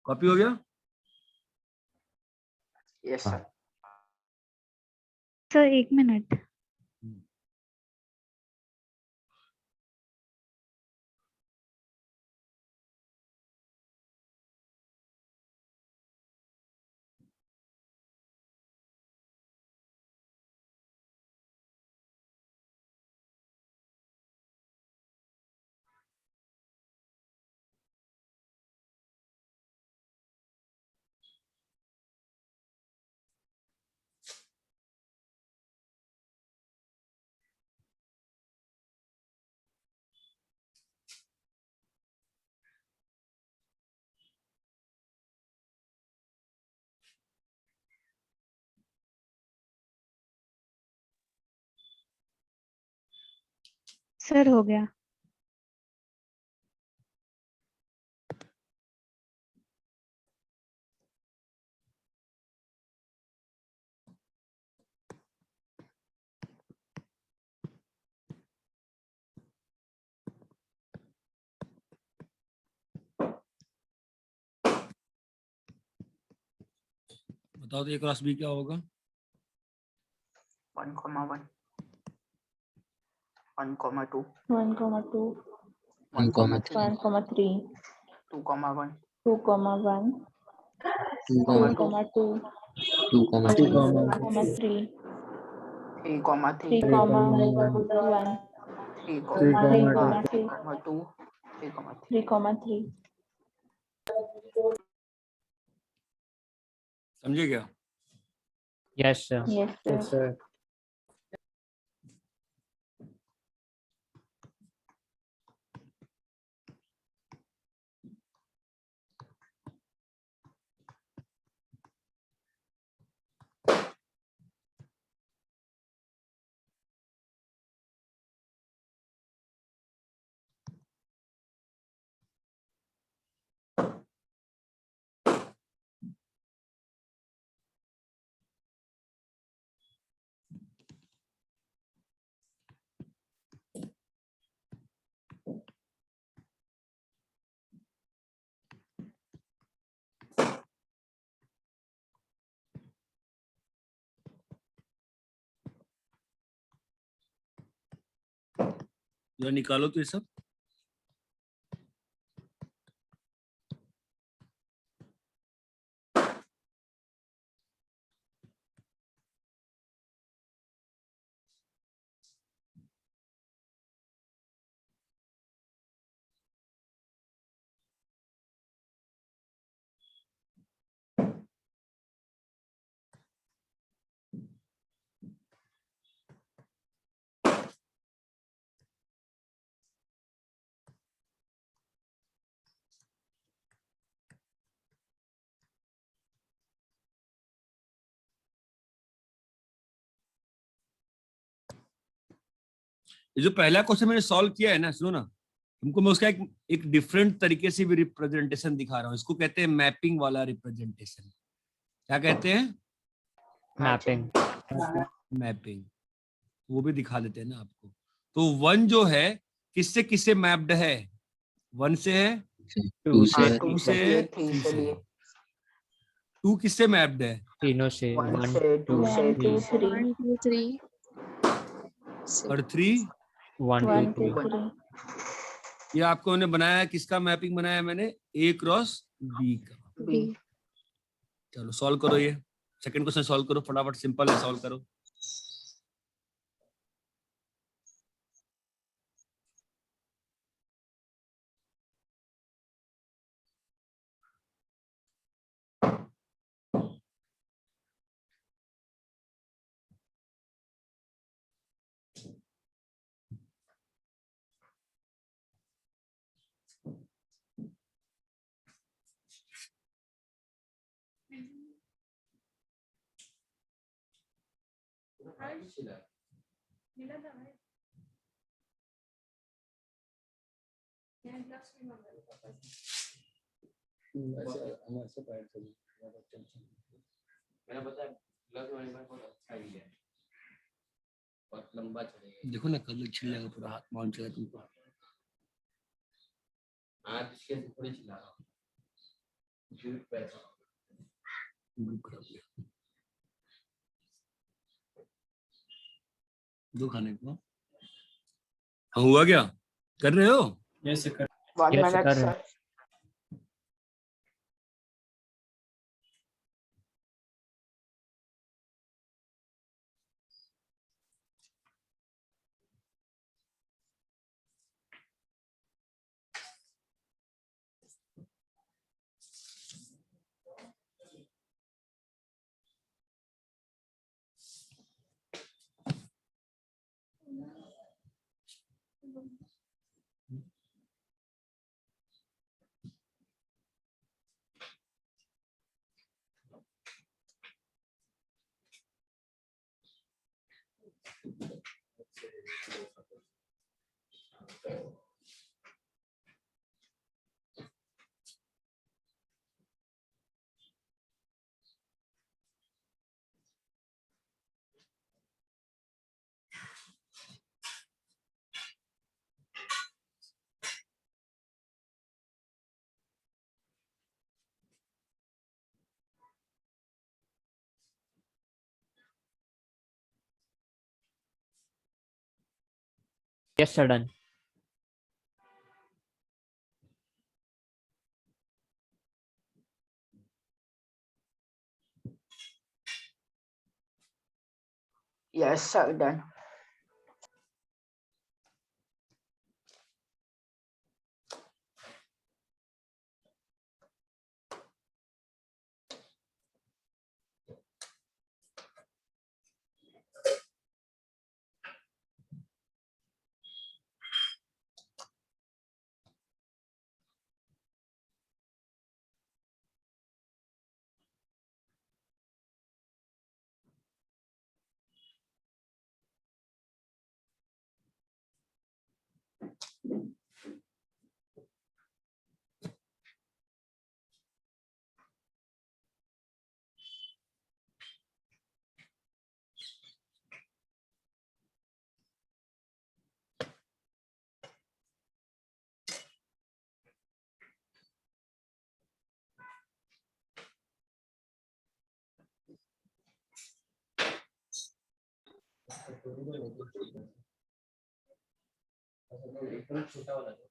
कॉपी हो गया? yes sir. Sir 1 minute. Sir हो गया। बताओ तो ए क्रॉस बी क्या होगा? 1,1 1,2 1,2 1,3 1,3 2,1 2,1 2,2 2,2 2,3 3,3 3,1 3,2 3,3 समझे क्या? Yes sir. Yes sir. जरा निकालो तो ये सब। ये जो पहला क्वेश्चन मैंने सॉल्व किया है ना, सुनो ना, तुमको मैं उसका एक डिफरेंट तरीके से भी रिप्रेजेंटेशन दिखा रहा हूँ। इसको कहते हैं मैपिंग वाला रिप्रेजेंटेशन। क्या कहते हैं? मैपिंग मैपिंग, वो भी दिखा देते हैं ना आपको। तो 1 जो है किससे किससे मैप्ड है? 1 से है, 2 हाँ, से 2 2 से से लिए, है, 3 3 से से लिए, है। 2 किससे मैप्ड है? तीनों से 1 1 से 2 2 से 1 2 3 से। 3 1 2 3 और 3? 1 2 1 2 3 3 ये आपको मैंने बनाया है, किसका मैपिंग बनाया है मैंने? A क्रॉस B का। बी। चलो सॉल्व करो, ये सेकंड क्वेश्चन सॉल्व करो फटाफट, सिंपल है, सॉल्व करो। मिला था भाई मैं ग्लास में मंगाया पापा से। मैंने बताया ग्लास वाले में बहुत अच्छा ही है, बहुत लंबा चलेगा। देखो ना कल छिल जाएगा पूरा, हाथ माउंट जाएगा तुमको। हाँ इसके थोड़ी चिल्ला रहा हूँ, झूठ पैसा दो खाने को। हाँ हुआ क्या? कर रहे हो? Yes sir. 1 Yes, minute sir. Sir. Yes, sir, done. Yes sir, done. एकदम छोटा वाला दो।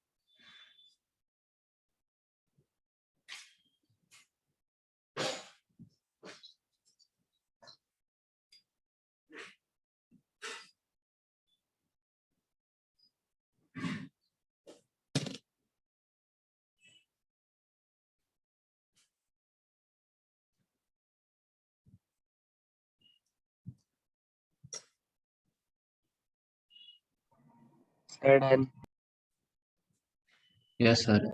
डन। Yes sir.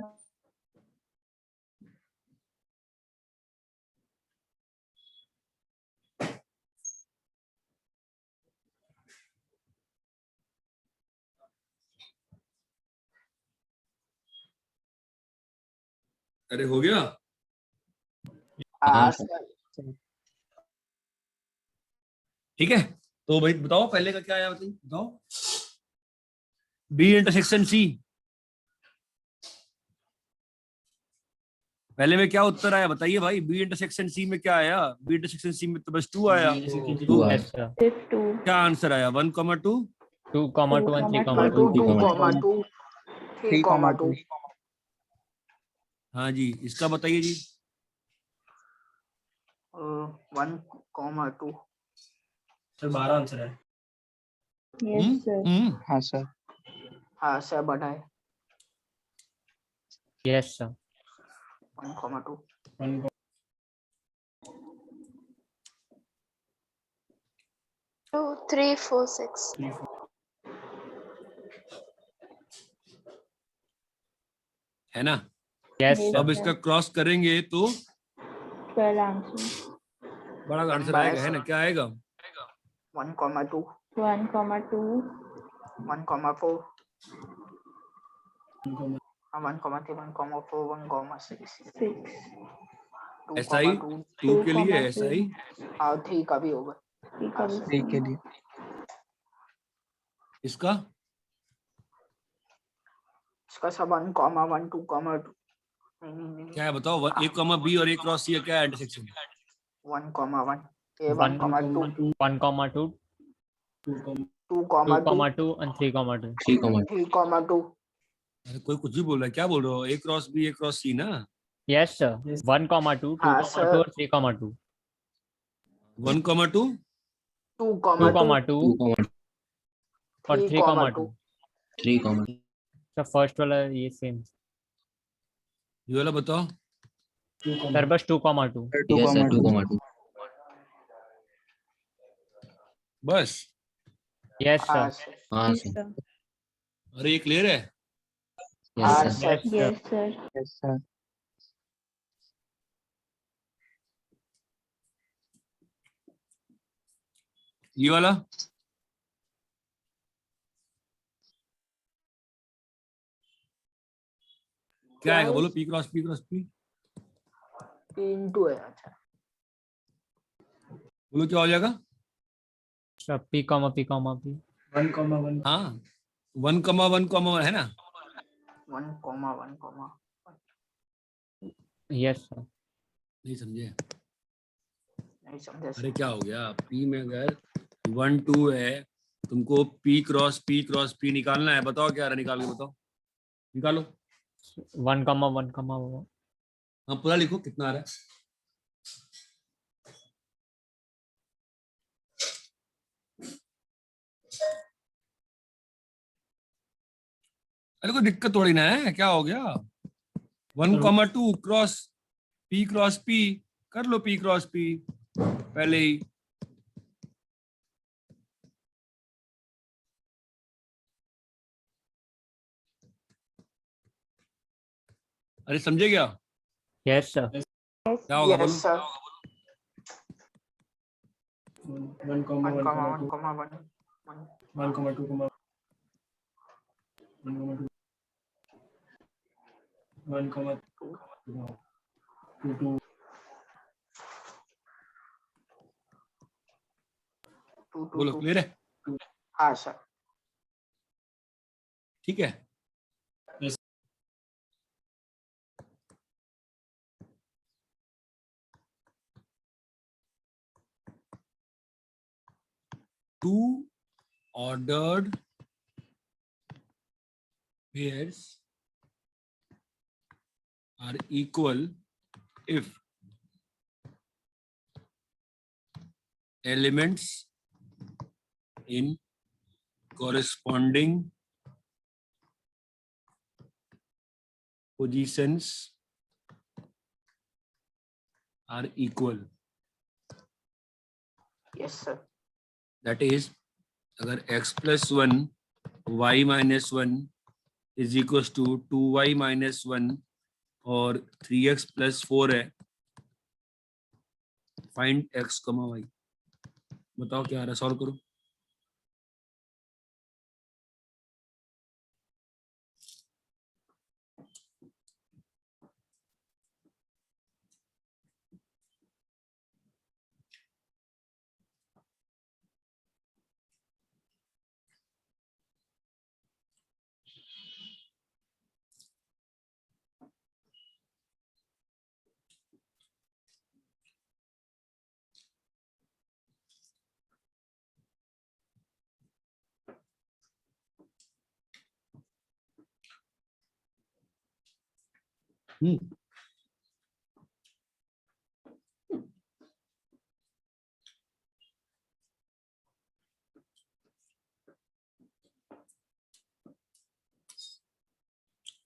अरे हो गया? हाँ सर। ठीक है, तो भाई बताओ पहले का क्या आया, बताइए बताओ। बी इंटरसेक्शन सी, पहले में क्या उत्तर आया बताइए भाई। बी इंटरसेक्शन सी में क्या आया? बी इंटरसेक्शन सी में तो बस 2 आया। तो Yes, sir. सिर्फ 2, क्या आंसर आया? 1,2। 2,2 and 3,2. 2,2, 3,2. हाँ जी, इसका बताइए जी। 1,2. सर 12 आंसर है। यस सर, हाँ सर। हाँ सर बढ़ाए Yes, sir. 1,2. 2, 3, 4, 6. है ना? Yes, Yes, sir. अब इसका क्रॉस करेंगे तो 12 आंसर, बड़ा आंसर आएगा, है ना? क्या आएगा? 1,2. 1,2, 1,4. 1,3, 1,4, 1,6. 6, ऐसा ही 2,2. 2 के लिए, ऐसा 2,2, ही 3 का भी होगा. ठीक है, हाँ, ठीक है जी। इसका इसका सब 1,1, 2,2. नहीं. क्या है बताओ? ए कॉमा बी और ए क्रॉस सी क्या है इंटरसेक्शन? 1,1. ये 1, 1,2. 1,2, 2,2. 2,2 and 3,2. 3,2. अरे कोई कुछ भी बोल रहा है, क्या बोल रहे हो? ए क्रॉस बी ए क्रॉस सी ना। Yes, sir. 1,2, हाँ 2,2 सर. और 3,2. 1,2 2,2. 2,2 और 3,2. 3,2. So first वाला ये सेम. ये वाला बताओ। सर बस 2,2. 2,2। बस। Yes, sir. हाँ सर. यस सर, अरे ये क्लियर है? हाँ sir. Yes, sir. Yes sir, yes sir. ये वाला क्या आएगा बोलो? P cross P cross P 3,2 है. अच्छा. बोलो क्या हो जाएगा? Sir, P, P. 1,1. हाँ 1,1 है ना? 1,1. Yes, sir. नहीं समझे? नहीं समझे अरे सर. क्या हो गया? पी में अगर 1,2 है, तुमको पी क्रॉस पी निकालना है। बताओ क्या आ रहा है, निकाल के बताओ। निकालो। 1,1. हाँ पूरा लिखो, कितना आ रहा है? अरे कोई दिक्कत थोड़ी ना है, क्या हो गया? 1,2 क्रॉस पी कर लो, पी क्रॉस पी पहले ही। अरे समझे क्या? Yes, sir. क्या होगा बोलो? Yes sir. 1,1. 1,1. 1,2. 1,2. 2, बोलो 2. क्लियर है? हाँ सर. ठीक है। Two ordered pairs are equal if elements in corresponding positions are equal. Yes sir. That is, अगर x plus 1 y minus 1 is equals to 2y minus 1 और 3x plus 4 है, find x, y। बताओ क्या आ रहा है, solve करो।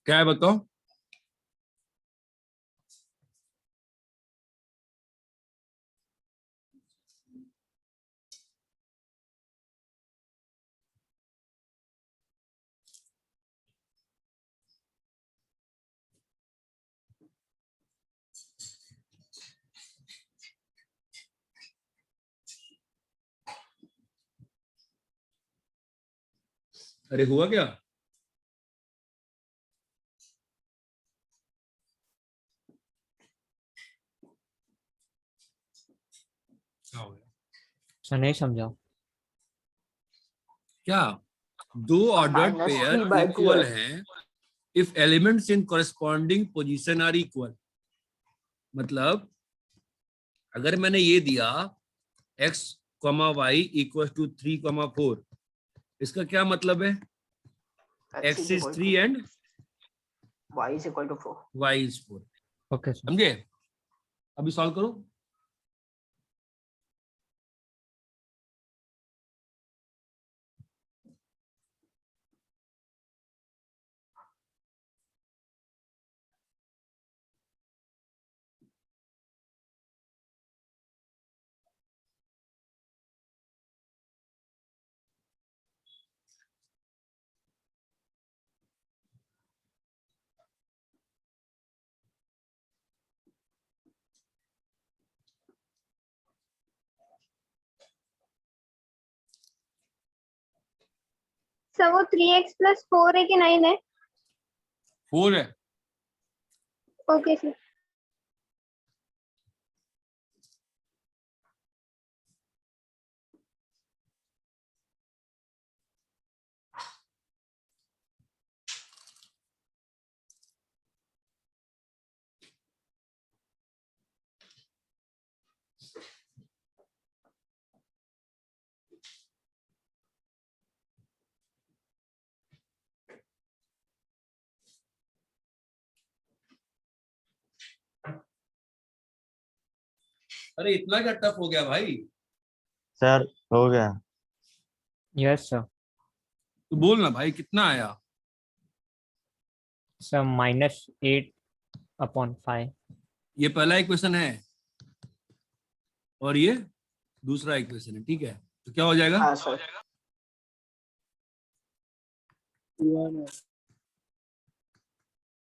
क्या है बताओ? अरे हुआ क्या? क्या हो गया? सर नहीं समझा। क्या दो ऑर्डर्ड -3 पेयर by इक्वल 12. हैं if elements in corresponding position are equal. मतलब अगर मैंने ये दिया x, y इक्वल टू 3, 4, इसका क्या मतलब है? X x is is equal 3 to and Y is equal to 4. y is 4। Okay sir. समझे? अभी सॉल्व करो। सर वो 3x + 4 है कि 9 है? 4 है। Okay sir. अरे इतना क्या टफ हो गया भाई? सर हो गया। Yes sir. तू बोल ना भाई कितना आया? सर -8/5। ये पहला इक्वेशन है और ये दूसरा इक्वेशन है, ठीक है? तो क्या हो जाएगा? हाँ सर।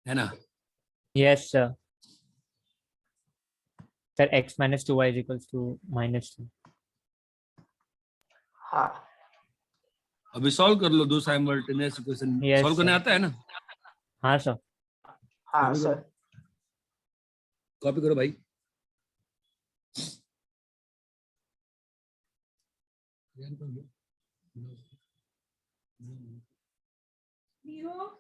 है ना? Yes sir. Sir x - 2y = -2। हाँ अभी सॉल्व कर लो दो साइमल्टेनियस इक्वेशन। Yes, सॉल्व करने sir. आता है ना? हाँ सर। हाँ कॉपी सर। करो, कॉपी करो भाई। नीरो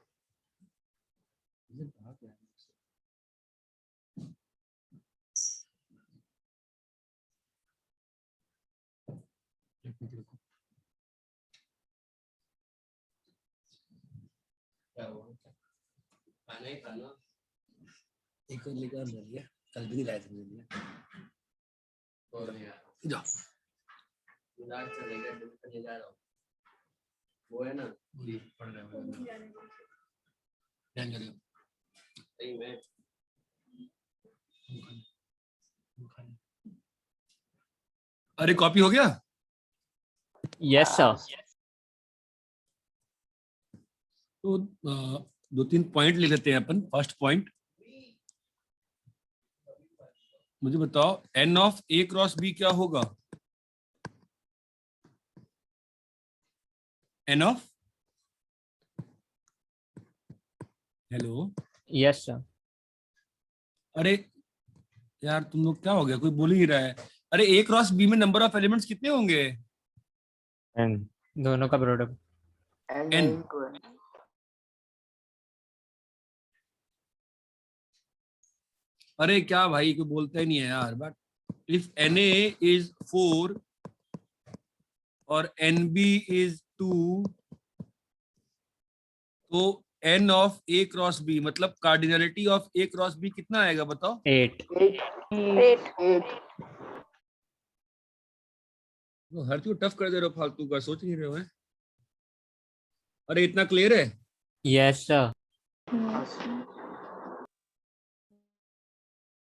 क्या हुआ? खाना ही खाना। एक और लेकर ले लिया, कल भी नहीं लाया था लिया। और यार जाओ विराट चलेगा ट्रिप करने जा रहा हूँ। वो है ना पूरी पढ़ रहे हो जाने ध्यान करो। सही में अरे कॉपी हो गया? Yes sir. तो दो तीन पॉइंट ले लेते हैं अपन। फर्स्ट पॉइंट मुझे बताओ n of a cross b क्या होगा? n of, hello, yes sir. अरे यार तुम लोग क्या हो गया, कोई बोल ही नहीं रहा है। अरे a क्रॉस b में नंबर ऑफ एलिमेंट्स कितने होंगे? n दोनों का product. N N। into N. अरे क्या भाई, कोई बोलता ही नहीं है यार। बट इफ na इज 4 और nb इज 2 तो n of a cross b, मतलब cardinality of a cross b कितना आएगा बताओ? 8. 8 8. 8 तो हर चीज टफ कर दे रहे हो, फालतू का सोच नहीं रहे हो हैं? अरे इतना क्लियर है? Yes, sir. Yes, sir.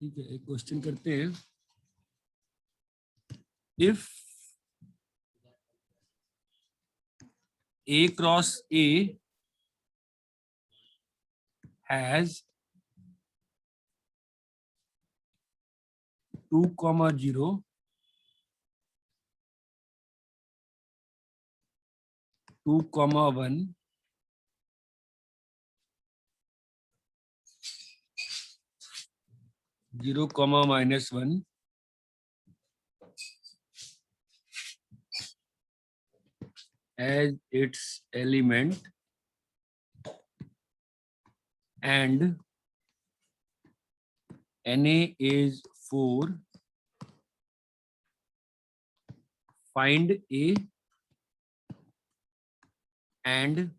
ठीक है, एक क्वेश्चन करते हैं. If a cross a has 2,0, 2,1, 0, -1, as its element, and Na is 4, find A and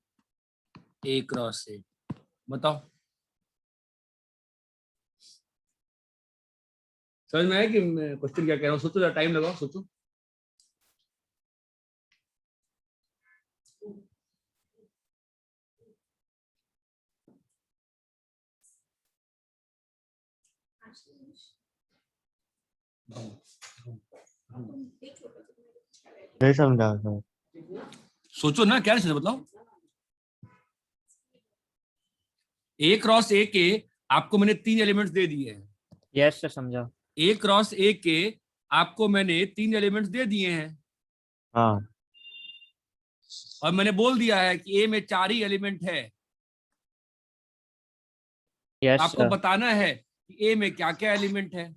A cross A. बताओ समझ में आया कि मैं क्वेश्चन क्या कह रहा हूँ? सोचो, टाइम लगाओ, सोचो. नहीं समझा सर. सोचो ना, क्या सोचो बताओ. A क्रॉस A के आपको मैंने 3 एलिमेंट्स दे दिए हैं. Yes, sir. समझा. A क्रॉस A के आपको मैंने 3 एलिमेंट्स दे दिए हैं, हाँ और मैंने बोल दिया है कि A में 4 ही एलिमेंट है. Yes, आपको sir. बताना है कि A में क्या क्या एलिमेंट है.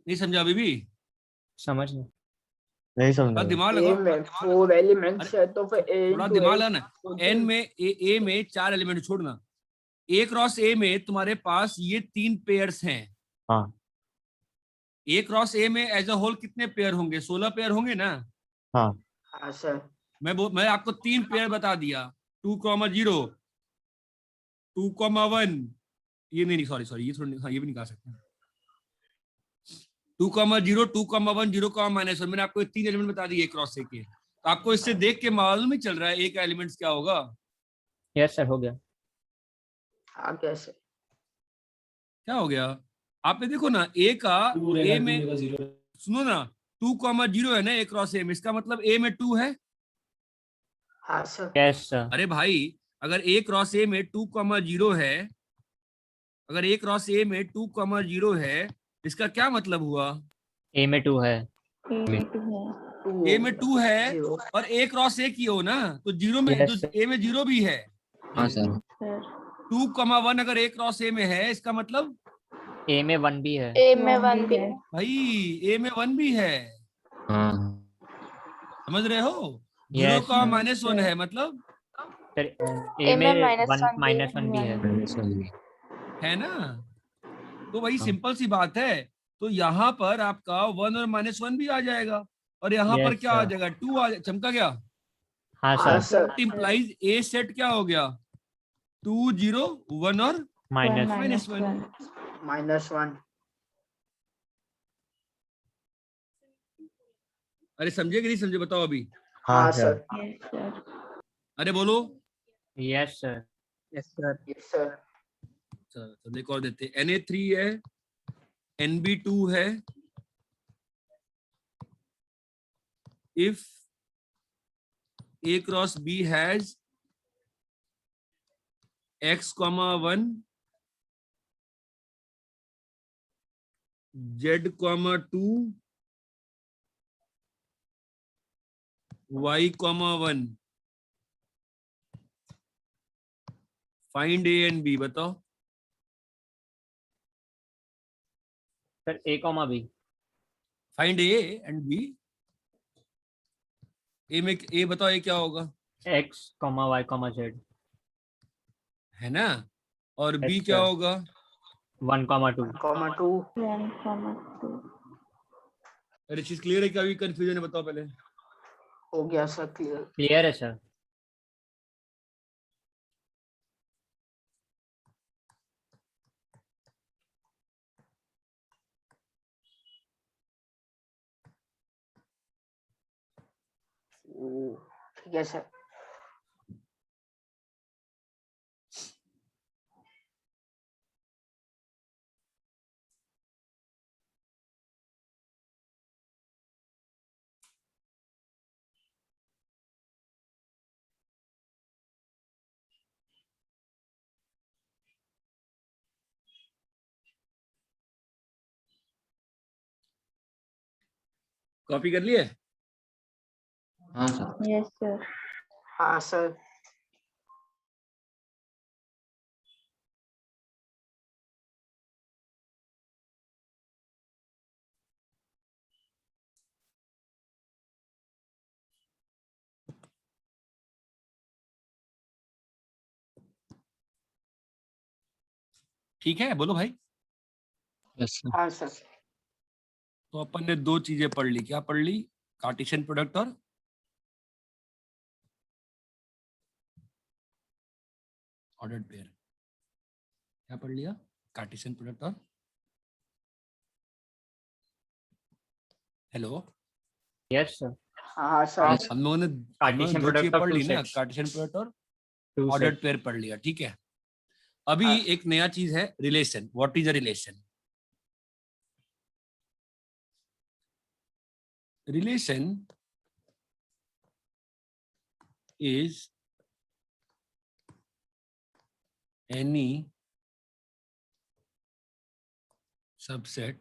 नहीं समझा अभी भी? समझ गया. नहीं थोड़ा समझा. दिमाग A लगाओ, में 4 एलिमेंट्स है तो फिर A थोड़ा into दिमाग 8 लगाना. N में A में 4 एलिमेंट छोड़ना. A क्रॉस A में तुम्हारे पास ये 3 पेयर्स हैं. हाँ A क्रॉस A में एज अ होल कितने पेयर होंगे? 16 पेयर होंगे ना. हाँ हाँ सर मैं आपको 3 पेयर बता दिया. 2,0, 2,1, ये नहीं, सॉरी, ये थोड़ा, हाँ ये भी निकाल सकते हैं. 2,0, 2,1, 0,-1. मैंने आपको 3 एलिमेंट बता दिए क्रॉस ए के. तो आपको इससे देख के मालूम ही चल रहा है ए का एलिमेंट्स क्या होगा. Yes, sir. हो गया. हाँ कैसे क्या हो गया? आप ये देखो ना, ए का टू ए रहेगा, में, 2 रहेगा, 0. सुनो ना, 2,0 है ना ए क्रॉस ए में, इसका मतलब ए में 2 है. हाँ सर Yes, sir. अरे भाई, अगर ए क्रॉस ए में 2,0 है, अगर ए क्रॉस ए में 2,0 है, इसका क्या मतलब हुआ? A में 2 है. 8 है. 2 ए में 2 है 0 और ए क्रॉस ए की हो ना, तो 0 में, Yes, तो sir. ए में 0 भी है. हाँ सर. Sir. 2,1 अगर ए क्रॉस ए में है, इसका मतलब A में 1 भी है. ए में 1 1 भी है. है. भाई ए में 1 भी है. हाँ समझ रहे हो? Yes, 0,-1 है, मतलब Sir, A A में में -1 भी है. -1 भी है. है ना. तो वही सिंपल सी बात है. तो यहाँ पर आपका 1 और -1 भी आ जाएगा, और यहाँ पर Yes, क्या आ sir. जाएगा? 2 आ चमका गया. हाँ हाँ sir. Sir That implies A set क्या हो गया? 2, 0, 1 और 1 माइनस. -1. -1 अरे समझे कि नहीं समझे बताओ अभी? हाँ हाँ सर. Sir Yes, sir. अरे बोलो. Yes, sir. Yes, sir. Yes sir चलो एक और देते हैं. Na3 है, Nb2 है. If A cross B has x,1, z,2, y,1, find A and B. बताओ. Sir A, B. Find A and B. A में A बताओ, A क्या होगा? X, Y, Z. है ना. और B Yes, क्या sir. होगा? 1, 2. 2 1, 2. अरे चीज क्लियर है क्या? अभी कंफ्यूजन है, बताओ पहले. हो गया सर क्लियर। क्लियर है सर। ठीक है सर। कॉपी कर लिए? हाँ सर। Yes sir. हाँ सर। ठीक है, बोलो भाई। Yes sir. हाँ सर। तो अपन ने दो चीजें पढ़ ली। क्या पढ़ ली? कार्टेशियन प्रोडक्ट और ऑर्डर्ड पेयर। क्या पढ़ लिया? कार्टेशियन प्रोडक्ट और हेलो, यस सर। हाँ सर। हम लोगों ने कार्टेशियन दो चीजें प्रोडक्ट ऑफ पढ़ टू ली ना, सेट्स। कार्टेशियन प्रोडक्ट और टू ऑर्डर्ड सेट। पेयर पढ़ लिया। ठीक है, अभी हाँ। एक नया चीज है, relation. What is a relation? Relation is any subset,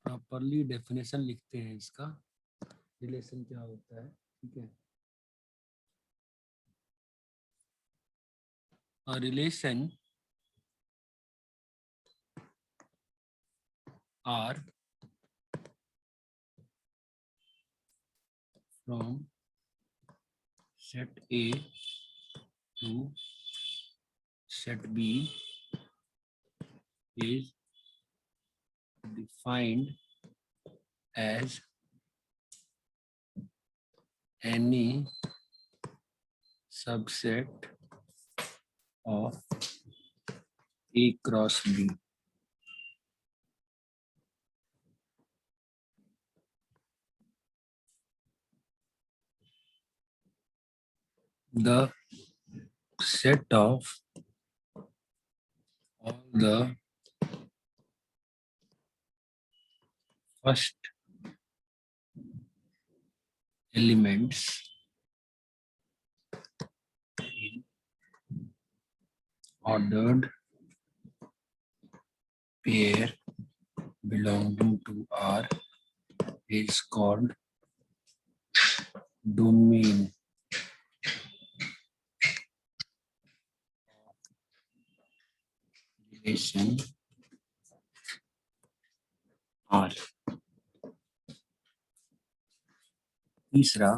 properly definition लिखते हैं इसका, रिलेशन क्या होता है। ठीक है, a relation are from set A to set B is defined as any subset of A cross B. The set of all the first elements in ordered pair belonging to R is called domain. Relation R. तीसरा,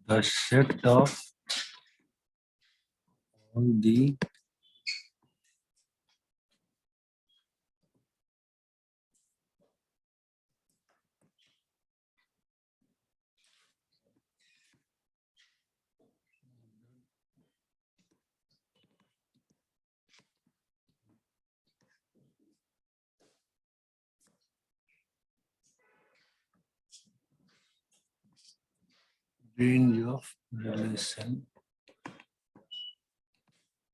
the set of all the range of relation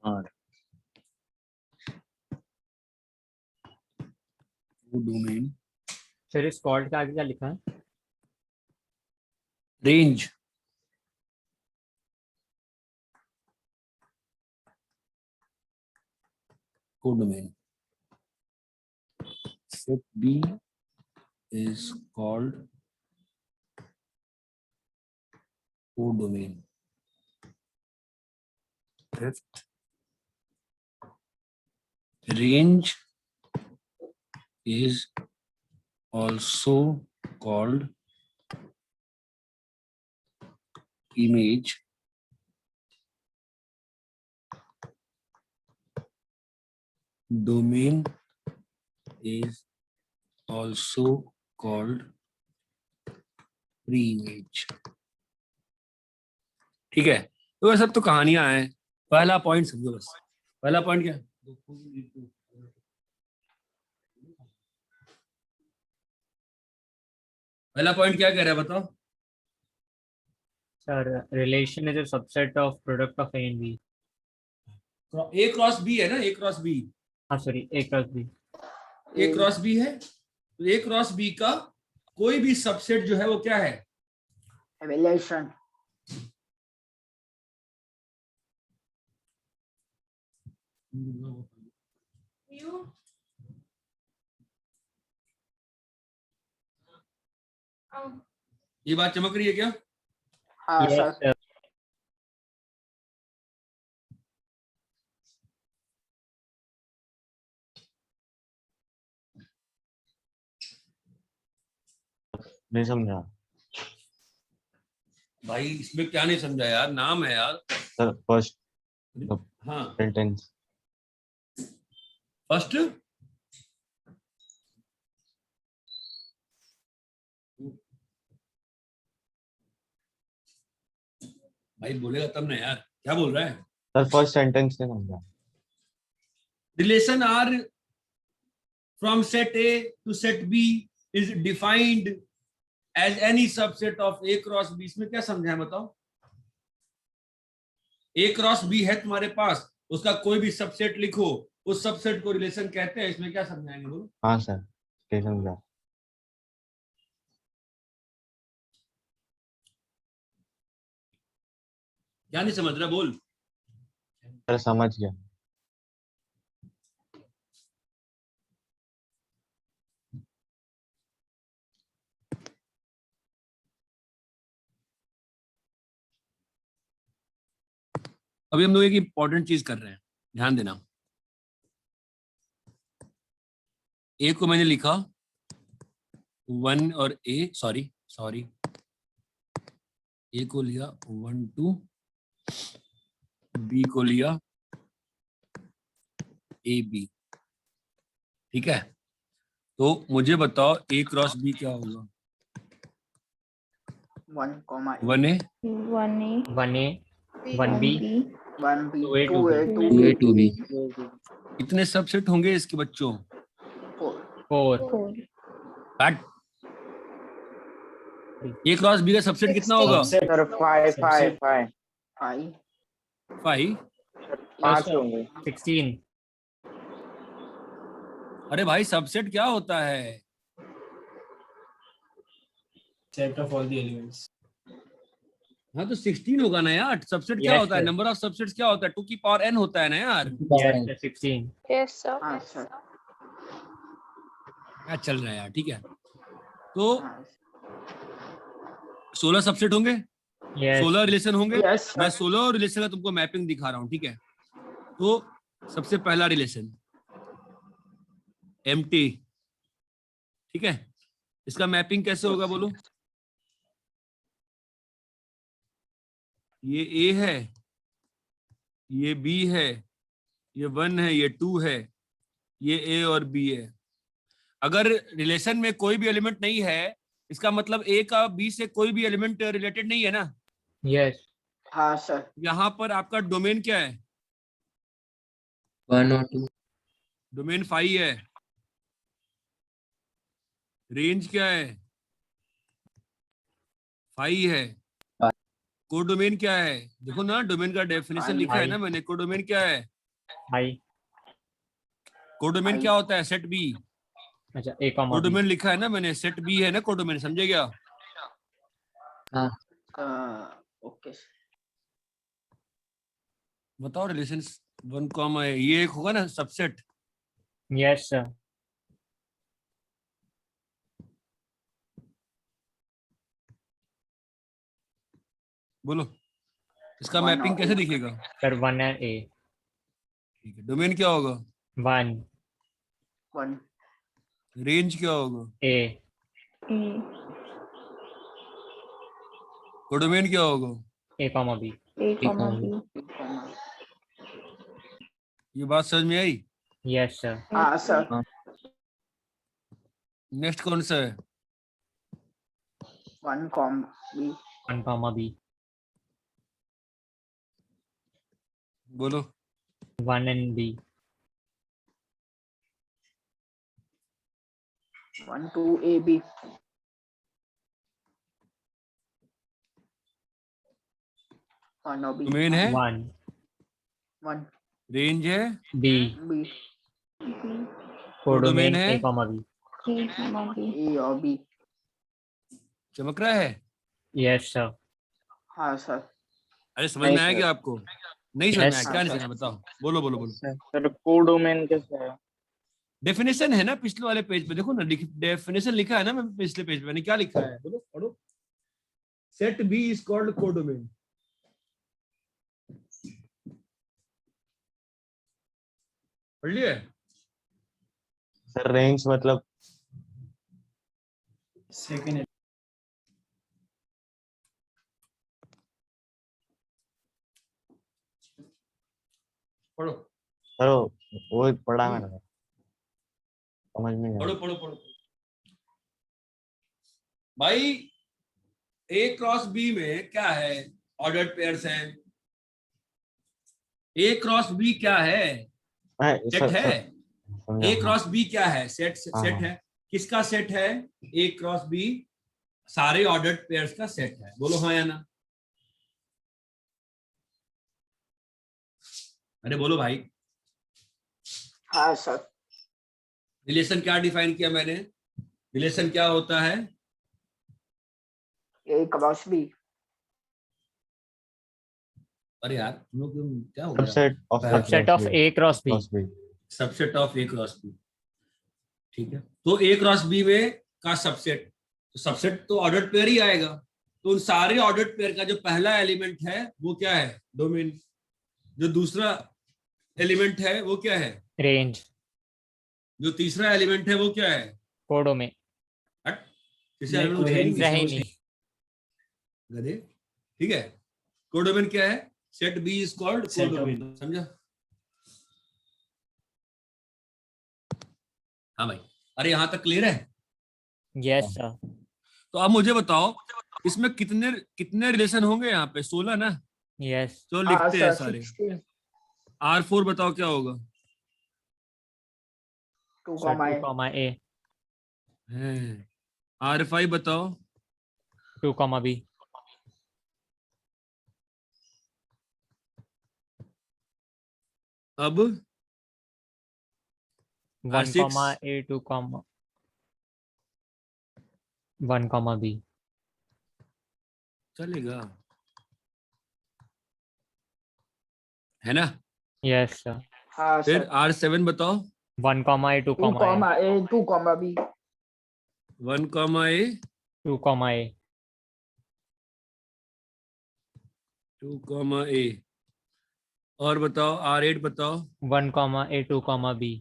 R. Domain sir इस called का आगे क्या लिखा है? range codomain. Set B is called codomain. Fifth, range is also called image. Domain is also called pre-image। ठीक है, तो ये सब तो कहानियां हैं। पहला पॉइंट समझो बस। पहला पॉइंट क्या है? पहला पॉइंट क्या कह रहा है बताओ? Sir, relation is a subset of product of A and B. A cross B है ना, ए क्रॉस बी। हाँ sorry, A cross B. A cross B है, तो ए क्रॉस बी का कोई भी सबसेट जो है वो क्या है? रिलेशन। You. Oh. ये बात चमक रही है क्या? हाँ Yes, सर। sir. नहीं समझा भाई इसमें क्या नहीं समझा यार, नाम है यार। सर। फर्स्ट हाँ सेंटेंस। फर्स्ट भाई बोलेगा तब ना यार, क्या बोल रहा है? सर फर्स्ट सेंटेंस नहीं समझा। Relation R from set A to set B is defined as any subset of A cross B. इसमें क्या समझा है बताओ? ए क्रॉस बी है तुम्हारे पास, उसका कोई भी सबसेट लिखो, उस सबसेट को रिलेशन कहते हैं। इसमें क्या समझाएंगे बोलो? हाँ सर, क्या समझा? क्या नहीं समझ रहा बोल। सर समझ गया। अभी हम लोग एक इंपॉर्टेंट चीज कर रहे हैं, ध्यान देना। ए को मैंने लिखा 1 और ए, सॉरी ए को लिया 1 2, बी को लिया ए बी। ठीक है, तो मुझे बताओ ए क्रॉस बी क्या होगा? 1, 1 ए 1A 1A, 1B, 1B, 2A, 2A, 2B, 2b। कितने सबसेट होंगे इसके बच्चों? 4. 4 काट। ए क्रॉस बी का सबसेट कितना होगा? सर 5 5 5 5, 5। 5 होंगे। 16. अरे भाई सबसेट क्या होता है? Set of all the elements. हाँ तो 16 होगा ना यार। सबसेट क्या Yes, होता है? sir. नंबर ऑफ सबसेट्स क्या होता है? 2 की पावर n होता है ना यार। Yes, sir, 16. Yes sir. हाँ सर। क्या चल रहा है यार? ठीक है, तो हाँ 16 सबसेट होंगे, Yes. 16 रिलेशन होंगे। Yes, sir. मैं 16 रिलेशन का तुमको मैपिंग दिखा रहा हूँ। ठीक है, तो सबसे पहला रिलेशन एम्प्टी। ठीक है, इसका मैपिंग कैसे होगा बोलो? ये ए है, ये बी है, ये 1 है, ये 2 है, ये ए और बी है। अगर रिलेशन में कोई भी एलिमेंट नहीं है, इसका मतलब ए का बी से कोई भी एलिमेंट रिलेटेड नहीं है ना। Yes. हाँ सर। यहाँ पर आपका डोमेन क्या है? 1 और 2। डोमेन 5 है। रेंज क्या है? 5 है। कोडोमेन क्या है? देखो ना, डोमेन का डेफिनेशन लिखा है ना मैंने। कोडोमेन क्या है? I. कोडोमेन क्या होता है? Set B. अच्छा, A, B. कोडोमेन लिखा है ना मैंने, सेट बी है ना कोडोमेन, समझे क्या? ओके। बताओ रिलेशन 1 कॉमा है, ये एक होगा ना सबसेट। Yes, sir. बोलो इसका 1 मैपिंग और कैसे A। दिखेगा? Sir, 1 and A. ठीक है, डोमेन क्या होगा? 1 1, रेंज क्या होगा? A. A कोडोमेन क्या होगा? A, B. A comma B. ये बात समझ में आई? Yes, sir. हाँ सर। नेक्स्ट कौन सा है? 1 comma B. 1 comma B. बोलो। 1 and B. 1 to AB. 1 or B. Domain है, 1 1 रेंज है, B. B. B, कोडोमेन है? A comma B. A, comma B. A or B. चमक रहा है? Yes sir. हाँ सर. अरे समझ नहीं में आया सर। क्या आपको? नहीं समझ में Yes, आया, क्या नहीं समझ में? बताओ, बोलो बोलो बोलो। सर कोडोमेन कैसे है? डेफिनेशन है ना पिछले वाले पेज पे, देखो ना, डेफिनेशन लिखा है ना मैं पिछले पेज पे, मैंने क्या लिखा है, बोलो पढ़ो। Set B is called codomain. पढ़ लिया? सर रेंज मतलब Second. पढ़ो सर वो पढ़ा मैंने, समझ में नहीं पढ़ो आया। पढ़ो पढ़ो भाई। ए क्रॉस बी में क्या है? ऑर्डर्ड पेयर्स हैं। ए क्रॉस बी क्या है? नहीं, सेट है। समझा, ए हाँ। क्रॉस बी क्या है? सेट सेट है। किसका सेट है? ए क्रॉस बी सारे ऑर्डर्ड पेयर्स का सेट है। बोलो हाँ या ना। अरे बोलो भाई। हाँ सर. रिलेशन क्या डिफाइन किया मैंने? रिलेशन क्या होता है? A cross B. अरे यार तुम लोग क्या हो गया? Subset of Subset of A cross B. Subset of A cross B, ठीक है। तो ए क्रॉस बी में का सबसेट, तो सबसेट तो ऑर्डर्ड पेयर ही आएगा। तो उन सारे ऑर्डर्ड पेयर का जो पहला एलिमेंट है वो क्या है? डोमेन। जो दूसरा एलिमेंट है वो क्या है? Range. जो तीसरा एलिमेंट है वो क्या है? कोडोमेन. हट, किसी नहीं, एलिमेंट कोई है नहीं, है ही समझ नहीं. गधे। ठीक है, कोडोमेन क्या है? Set B is called Set of- codomain. समझा? हाँ भाई, अरे यहाँ तक क्लियर है? Yes sir. तो अब मुझे बताओ इसमें कितने कितने रिलेशन होंगे? यहाँ पे 16 ना। Yes. तो हाँ लिखते हैं सर. सारे। 16. R4 बताओ क्या होगा? 2 Sir comma 2 A. comma A. है। R5 बताओ। 2 comma B. अब 1 R6 comma A 2 comma 1 comma B. चलेगा, है ना? Yes sir. हाँ फिर सर. R7 बताओ। 1 comma A 2 2 comma A. comma A. 2 comma B. 1 comma A 2 comma A. 2 comma A। और बताओ R8 बताओ। 1 comma A 2 comma B.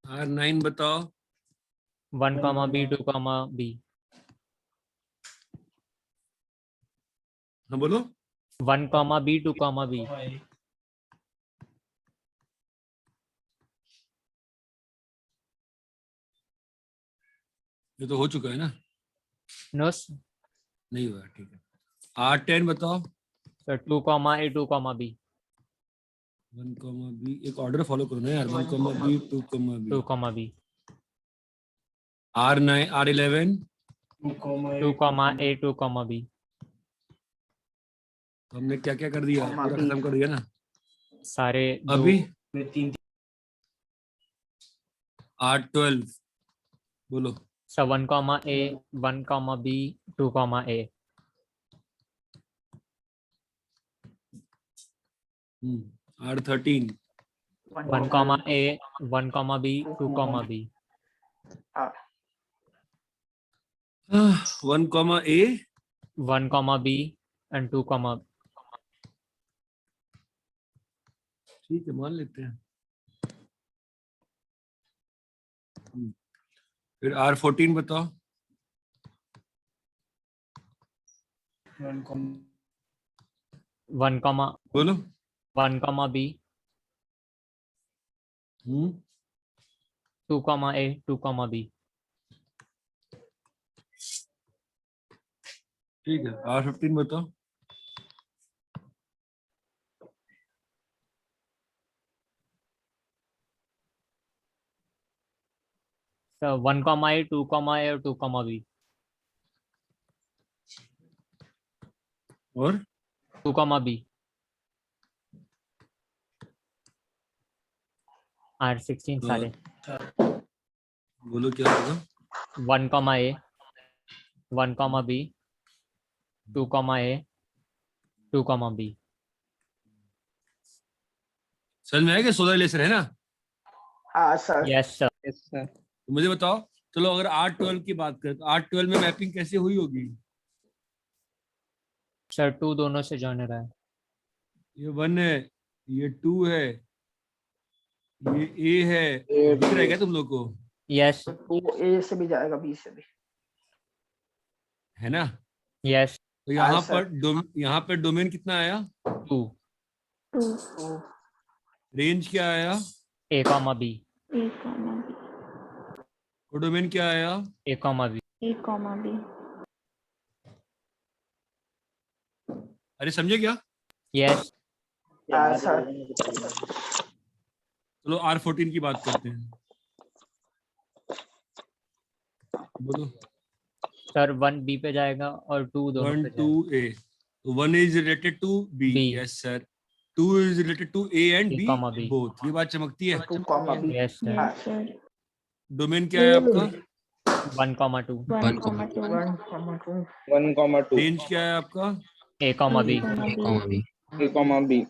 R9 बताओ। 1 comma B 2 comma B. हाँ बोलो। 1 comma B 2 comma B. ये तो हो चुका है ना? No sir. नहीं हुआ, ठीक है। R10 बताओ। Sir 2 comma A 2 comma B. 1 comma B, एक ऑर्डर फॉलो करो ना यार। 1 comma B 2 comma B। 2 comma B. R9 R11 2 comma A 2 comma B. तो हमने क्या क्या कर दिया? Comma पूरा B. खत्म कर दिया ना सारे दो. अभी। में 3 R12 बोलो। So 1 comma A 1 comma B 2 comma A. R13 1 comma A 1 comma B 2 comma B. 1 comma A 1 comma B and 2 comma. ठीक है, मान लेते हैं। फिर R14 बताओ। 1 comma बोलो। 1 comma B 2 comma A 2 comma B ठीक है, R15 बताओ। so 1 comma A 2 comma A और 2 comma B और 2 comma B R16 सारे बोलो क्या होगा। 1 comma A 1 comma B 2 comma A 2 comma B समझ में आएगा, 16 रिलेशन है ना। हाँ sir. yes sir Yes, sir. तो मुझे बताओ, चलो अगर R12 की बात करें तो R12 में मैपिंग कैसे हुई होगी। सर 2 दोनों से जॉइन रहा है ये 1 है, ये 2 है, ये A है, A दिख रहा है two. क्या तुम लोग को, yes तो ए से भी जाएगा बी से भी। है ना। yes तो हाँ यहाँ सर। पर यहाँ पे डोमेन कितना आया, 2 तो रेंज क्या आया, A comma B कोडोमेन क्या आया, A comma B अरे समझे क्या। yes हाँ सर। चलो R14 की बात करते हैं, बोलो। सर 1 B पे जाएगा और 2 दोनों 1 पे to जाएगा A, 1 is related to B, B. yes sir, 2 is related to A and A B comma B both, ये बात चमकती है। 2 कॉमा बी। yes sir हाँ डोमेन क्या है आपका, 1 comma 2 1 कॉमा 2। 1 comma 2. रेंज क्या है आपका, A comma B A comma B.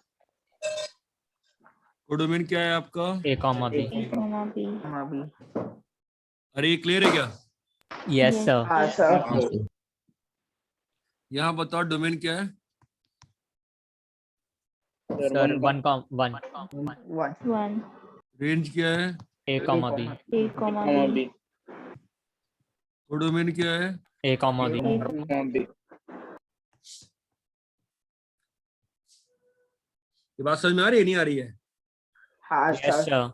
Codomain क्या है आपका, A comma B comma B. अरे ये क्लियर है क्या। yes sir हाँ सर। Yes, sir. यहाँ बताओ डोमेन क्या है, Sir, सर 1 1 comma 1 रेंज क्या है, A comma B comma B. Codomain क्या है, A comma B Comma B. ये बात समझ में आ रही है नहीं आ रही है। हाँ yes सर। sir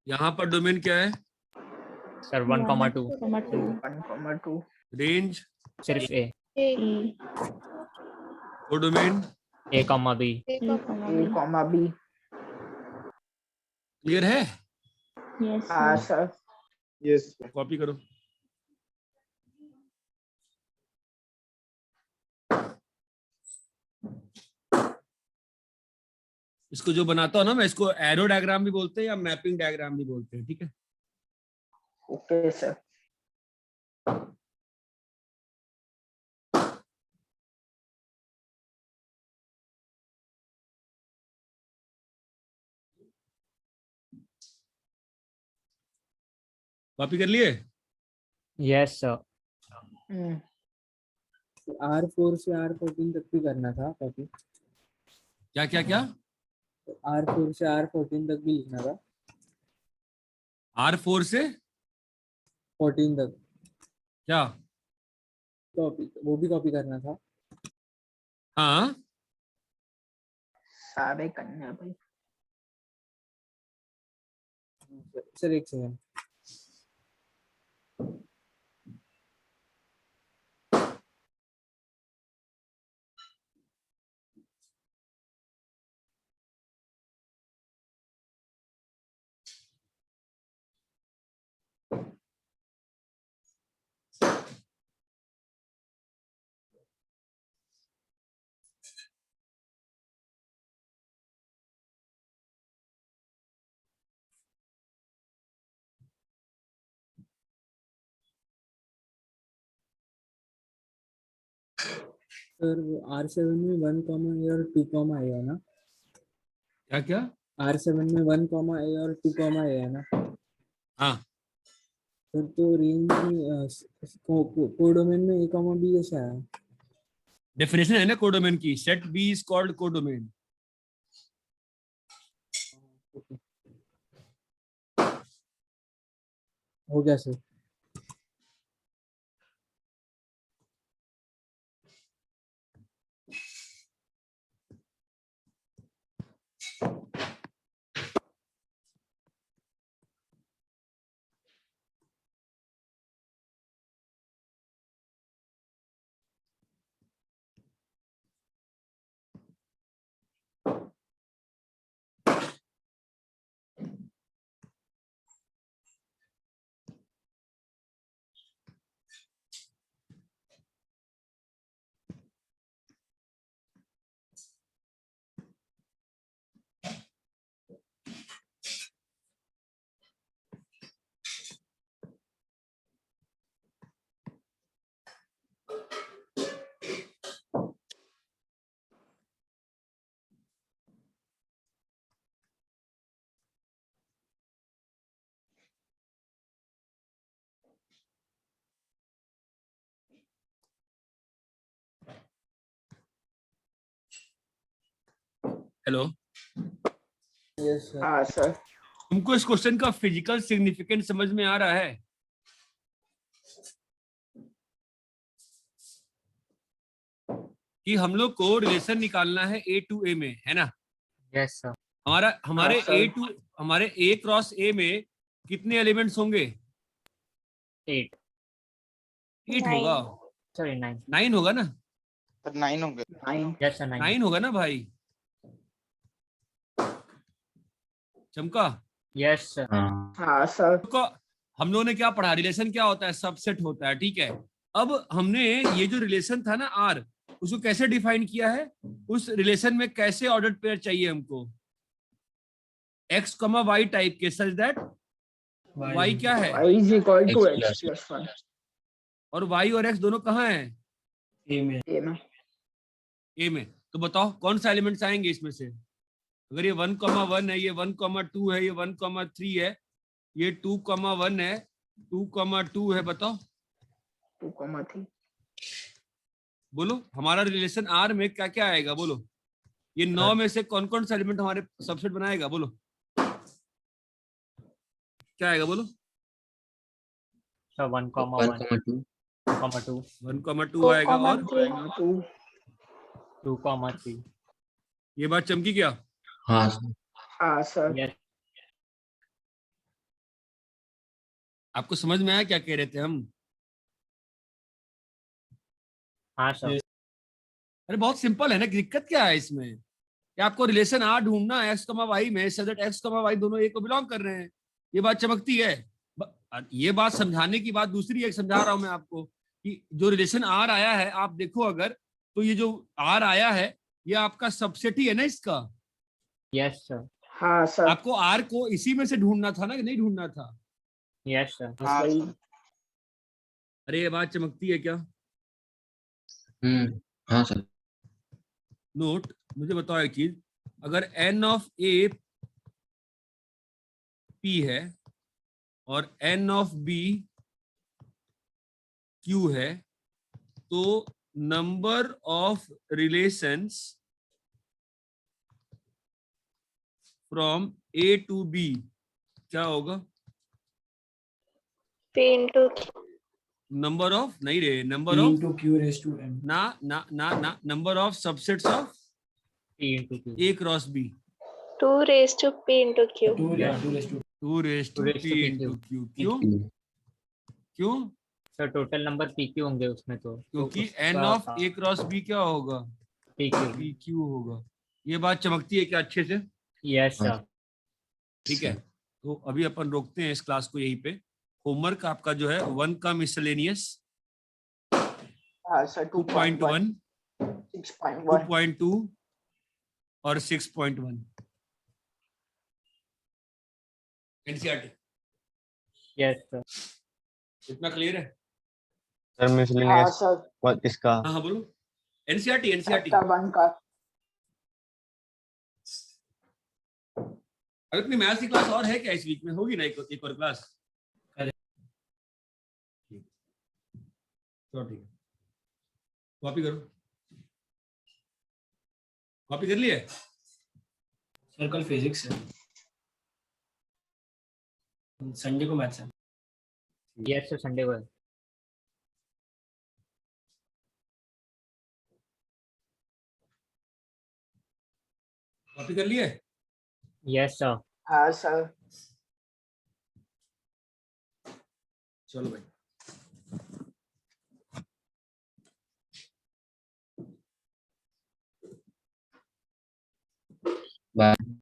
यहाँ पर डोमेन क्या है, सर 1 comma 2 1 कॉमा 2। रेंज, सिर्फ A codomain, A comma B A comma B. Clear है। हाँ सर। Yes, sir. कॉपी करो। इसको जो बनाता हूँ ना मैं, इसको एरो डायग्राम भी बोलते हैं या मैपिंग डायग्राम भी बोलते हैं, ठीक है। Okay sir. कॉपी कर लिए, yes sir R4 से R14 तक भी करना था कॉपी। क्या क्या क्या, R4 से R14 तक भी लिखना था। R4 से 14 तक क्या, कॉपी, वो भी कॉपी करना था। हाँ सारे करने हैं भाई। सर एक सेकंड। सर वो R7 में 1 कॉमा ए और 2 कॉमा ए है ना। क्या क्या, R7 में 1 कॉमा ए और 2 कॉमा ए है ना। हाँ सर तो रेंज में कोडोमेन में ए कॉमा बी कैसा है। डेफिनेशन है ना कोडोमेन की, set B is called codomain. हो गया सर। Hello, yes sir. हाँ सर। तुमको इस क्वेश्चन का फिजिकल सिग्निफिकेंस समझ में आ रहा है? कि हम लोग को रिलेशन निकालना है ए टू ए में, है ना? Yes sir. हमारे हाँ, ए सर। टू हमारे ए क्रॉस ए में कितने एलिमेंट्स होंगे? 8 8 होगा, सॉरी 9। 9 होगा ना? सर 9 होंगे। 9। Yes sir 9। 9 होगा ना भाई? चमका, यस सर। हाँ सर। तो हम लोगों ने क्या पढ़ा? रिलेशन क्या होता है? सबसेट होता है, ठीक है। अब हमने ये जो रिलेशन था ना आर, उसको कैसे डिफाइन किया है? उस रिलेशन में कैसे ऑर्डर्ड पेयर चाहिए हमको? x, y टाइप के, सच दैट y क्या है? y is equal to X x plus 1। और y और x दोनों कहाँ हैं? ए में। a में। तो बताओ कौन सा एलिमेंट्स आएंगे इसमें से? अगर ये 1,1 है, ये 1,2 है, ये 1,3 है, ये 2,1 है, 2,2 है, बताओ 2,3। बोलो हमारा रिलेशन आर में क्या क्या आएगा? बोलो ये 9 में से कौन कौन सा एलिमेंट हमारे सबसेट बनाएगा? बोलो क्या आएगा? बोलो। सर 1,1 2,2 1,2 आएगा और 2,3। ये बात चमकी क्या? हाँ हाँ सर। यस आपको समझ में आया क्या कह रहे थे हम? हाँ सर। अरे बहुत सिंपल है ना, दिक्कत क्या है इसमें? कि आपको रिलेशन आर ढूंढना है एक्स कमा वाई में, सो दैट एक्स कमा वाई दोनों ए को बिलोंग कर रहे हैं। ये बात चमकती है। ये बात समझाने की बात दूसरी एक समझा रहा हूं मैं आपको कि जो रिलेशन आर आया है, आप देखो अगर, तो ये जो आर आया है ये आपका सबसेट ही है ना इसका। Yes sir. हाँ सर। आपको आर को इसी में से ढूंढना था ना, कि नहीं ढूंढना था? Yes sir. हाँ सही। सर। अरे ये बात चमकती है क्या? हाँ सर। नोट, मुझे बताओ एक चीज, अगर n ऑफ ए पी है और n ऑफ बी क्यू है, तो number of relations from A to B क्या होगा? P into Q. Number of नहीं रे, number of into q raised to m। ना ना ना ना, number of subsets of P into Q। A cross B. 2 raised to P into Q. 2 raised to 2 raise to P into Q. क्यों? क्यों? Sir total number PQ होंगे उसमें तो क्योंकि उसका n of A cross B क्या होगा? PQ। P Q होगा। ये बात चमकती है क्या अच्छे से? Yes sir. ठीक है, तो अभी अपन रोकते हैं इस क्लास को यहीं पे। होमवर्क आपका जो है 1 का मिसलेनियस, हाँ सर। 2.1, 6.1। 2.2 और 6.1 एनसीईआरटी। Yes sir. इतना क्लियर है? सर हाँ मिसलेनियस सर। इसका हाँ हाँ बोलो। NCERT NCERT. चैप्टर 1 का। अगर इतनी मैथ्स की क्लास और है क्या इस वीक में? होगी ना एक और क्लास? तो ठीक है, कॉपी करो। कॉपी कर लिए? सर कल फिजिक्स है, संडे को मैथ्स है। यस सर संडे को। कॉपी कर लिए? Yes sir. हाँ सर। चलो भाई। बाय।